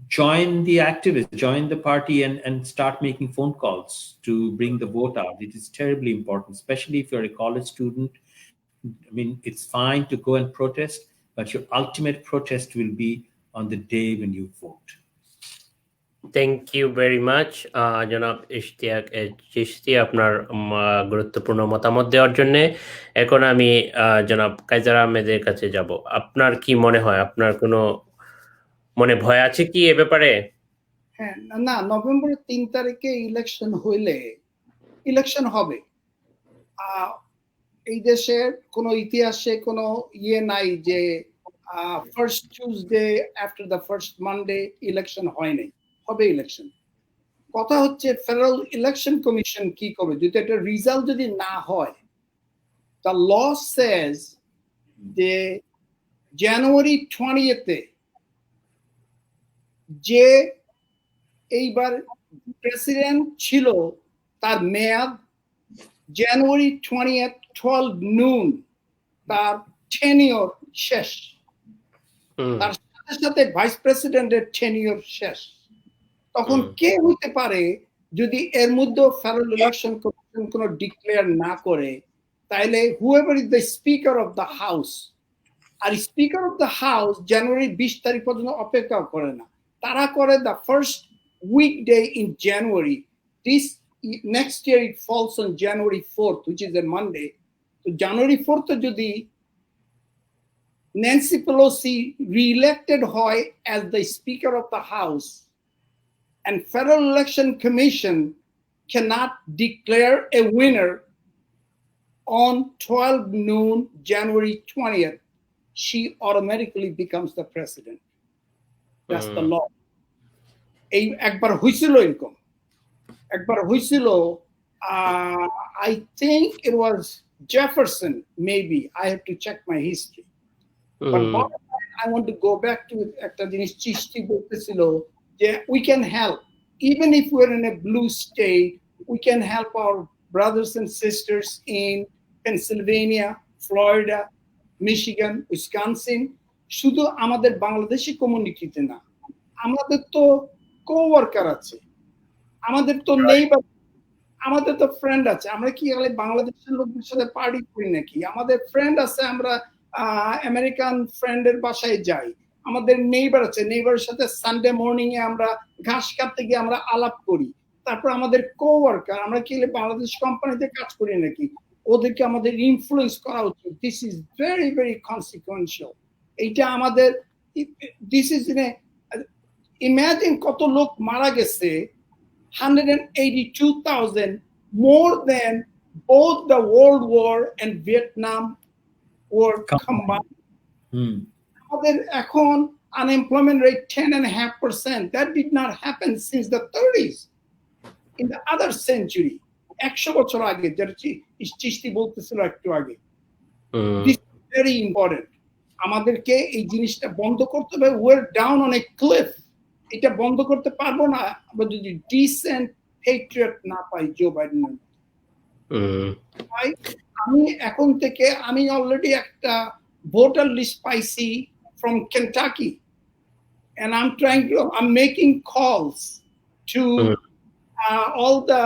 join the activists, join the party, and start making phone calls to bring the vote out. It is terribly important, especially if you're a college student. I mean, it's fine to go and protest, but your ultimate protest will be on the day when you vote. Thank you very much জনাব ইশতিয়াক চিশতি, আপনার গুরুত্বপূর্ণ মতামত দেওয়ার জন্য। এখন আমি জনাব Kaiser আহমেদের কাছে যাব। আপনার কি মনে হয়, আপনার কোনো মনে ভয় আছে কি এ ব্যাপারে? হ্যাঁ, না, নভেম্বরের 3 তারিখে ইলেকশন হইলে ইলেকশন হবে, এই দেশের কোনো ইতিহাসে কোনো ইয়ে নাই যে first Tuesday after the first Monday election হয় নাই, হবে ইলেকশন। কথা হচ্ছে ফেডারেল ইলেকশন কমিশন কি করবে যদি একটা রেজাল্ট যদি না হয়। দ্য ল সেজ যে জানুয়ারি 20-এ যে এইবার প্রেসিডেন্ট ছিল তার মেয়াদ জানুয়ারি 20th 12 noon তার টেনিওর শেষ। তার সাথে সাথে ভাইস প্রেসিডেন্টের টেনিওর শেষ। তখন কে হইতে পারে যদি এর মধ্যে ফেডারেল ইলেকশন কমিশন কোনো ডিক্লেয়ার না করে, তাইলে whoever is the speaker of the house, আর speaker of the house January 20 তারিখ পর্যন্ত অপেক্ষা করে না, তারা করে the first weekday in January. This next year it falls on January 4th, which is a Monday. So January 4th যদি Nancy Pelosi re-elected hoy as the Speaker of the House, and Federal Election Commission cannot declare a winner on 12 noon January 20th, she automatically becomes the president. That's the law. এই একবার হইছিল এরকম, একবার হইছিল, I think it was Jefferson, maybe. I have to check my history. But I want to go back to একটা জিনিস চিশতি বলতেছিল যে we can help. Even if we're in a blue state, we can help our brothers and sisters in Pennsylvania, Florida, Michigan, Wisconsin. শুধু আমাদের বাংলাদেশি কমিউনিটিতে না, আমাদের তো কোওয়ার্কার আছে, আমাদের তো নেইবার, আমাদের তো ফ্রেন্ড আছে। আমরা কি বাংলাদেশের লোকদের সাথে পার্টি করি নাকি? আমাদের ফ্রেন্ড আছে, আমরা আমেরিকান ফ্রেন্ডের বাসায় যাই, আমাদের নেইবার আছে, নেইবারের সাথে সানডে মর্নিং এ আমরা ঘাস কাটতে গিয়ে আমরা আলাপ করি। তারপর আমাদের কোওয়ার্কার, আমরা কি বাংলাদেশ কোম্পানিতে কাজ করি নাকি? ওদেরকে আমাদের ইনফ্লুয়েন্স করা উচিত। This is very very consequential. এইটা আমাদের, দিস ইজ ইমাজিন কত লোক মারা গেছে, 182,000, more than both the World War and Vietnam War combined. আমাদের এখন unemployment rate 10.5%. That did not happen since the 30s. In the other century, 100 বছর আগে, যেটা চিশতি বলতেছিল একটু আগে। This is very important. আমাদেরকে এই জিনিসটা বন্ধ করতে হবে। We're down on a cliff. এটা বন্ধ করতে পারবো না আমরা যদি ডিসেন্ট পেট্রিয়ট না পাই জো বাইডেন। আমি এখন থেকে আমি অলরেডি একটা ভোটার লিস্ট পাইছি from Kentucky, and I'm making calls to all the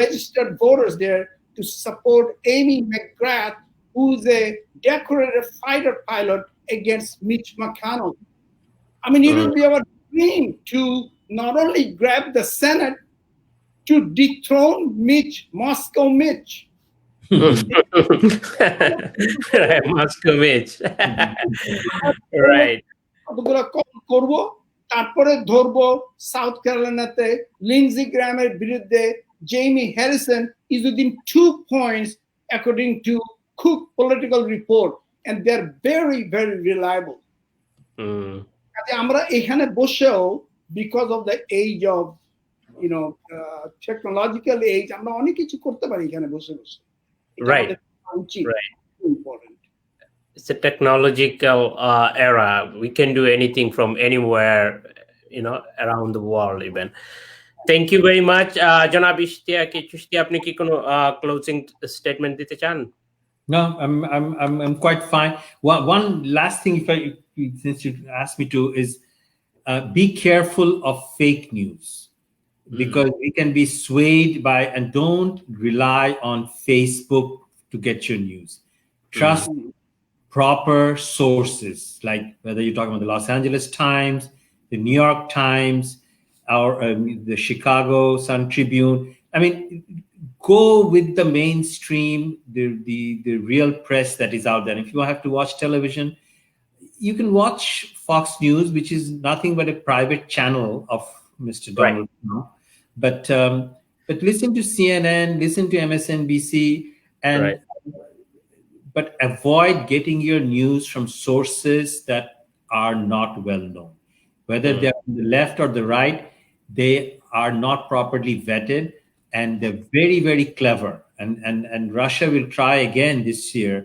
registered voters there to support Amy McGrath, who's a decorated fighter pilot, against Mitch McConnell. I mean, it will be our dream to not only grab the Senate, to dethrone Mitch, Moscow Mitch. Moscow Mitch. Right. করব, তারপরে ধরবো south ক্যারোলাইনাতে লিন্ডজি গ্রাহামের বিরুদ্ধে Jamie Harrison is within 2 points according to Cook political report, and they're very very reliable. আমরা এখানে বসেও because of the age of technological age আমরা অনেক কিছু করতে পারি এখানে বসে বসে। Right. Important. It's a technological era. We can do anything from anywhere, around the world even. Thank you very much. Janab Ishtiaq, আপনি কি কোনো closing statement দিতে চান? No, I'm quite fine. One last thing, since you asked me to, is be careful of fake news, because we can be swayed by, and don't rely on Facebook to get your news. Trust proper sources, like whether you're talking about the Los Angeles Times, the New York Times, or the Chicago Sun Tribune. I mean, go with the mainstream, the real press that is out there. If you have to watch television, you can watch Fox News, which is nothing but a private channel of Mr. Donald Trump. But listen to CNN, listen to MSNBC. and Right. but avoid getting your news from sources that are not well known. Whether they're on the left or the right, they are not properly vetted, and they're very, very clever. And Russia will try again this year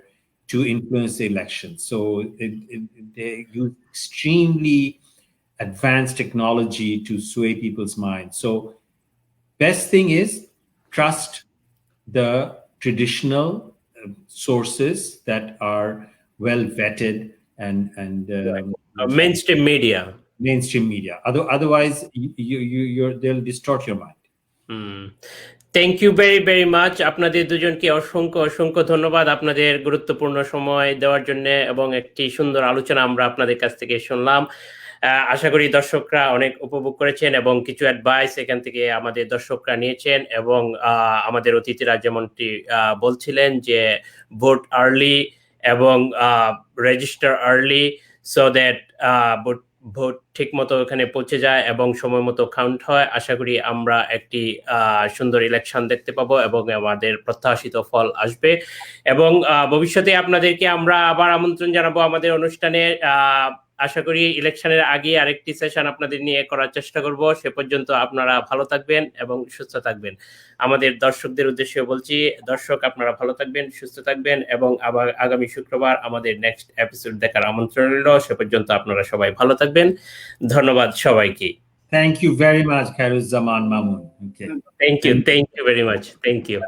to influence the election. So they use extremely advanced technology to sway people's minds. So best thing is trust the traditional sources that are well vetted and Mainstream media. mainstream media. Otherwise, they'll distort your mind. Thank you very very much. আপনাদের দুজনকে অসংখ্য অসংখ্য ধন্যবাদ আপনাদের গুরুত্বপূর্ণ সময় দেওয়ার জন্য, এবং একটি সুন্দর আলোচনা আমরা আপনাদের কাছ থেকে শুনলাম। আশা করি দর্শকরা অনেক উপভোগ করেছেন এবং কিছু অ্যাডভাইস এখান থেকে আমাদের দর্শকরা নিয়েছেন। এবং আমাদের অতিথিরা যেমনটি বলছিলেন যে ভোট আর্লি এবং register early, so that vote ঠিক মতো ওখানে পৌঁছে যায় এবং সময় মতো কাউন্ট হয়। আশা করি আমরা একটি সুন্দর ইলেকশন দেখতে পাবো এবং আমাদের প্রত্যাশিত ফল আসবে। এবং ভবিষ্যতে আপনাদেরকে আমরা আবার আমন্ত্রণ জানাবো আমাদের অনুষ্ঠানে। আশা করি ইলেকশনের আগে আরেকটি সেশন আপনাদের নিয়ে করার চেষ্টা করব। সে পর্যন্ত আপনারা ভালো থাকবেন এবং সুস্থ থাকবেন। আমাদের দর্শকদের উদ্দেশ্যে বলছি, দর্শক আপনারা ভালো থাকবেন, সুস্থ থাকবেন, এবং আবার আগামী শুক্রবার আমাদের নেক্সট এপিসোড দেখার আমন্ত্রণ রইল। সে পর্যন্ত আপনারা সবাই ভালো থাকবেন। ধন্যবাদ সবাইকে। Thank you very much, Khairuzzaman Mamun. Okay. Thank you very much. Thank you.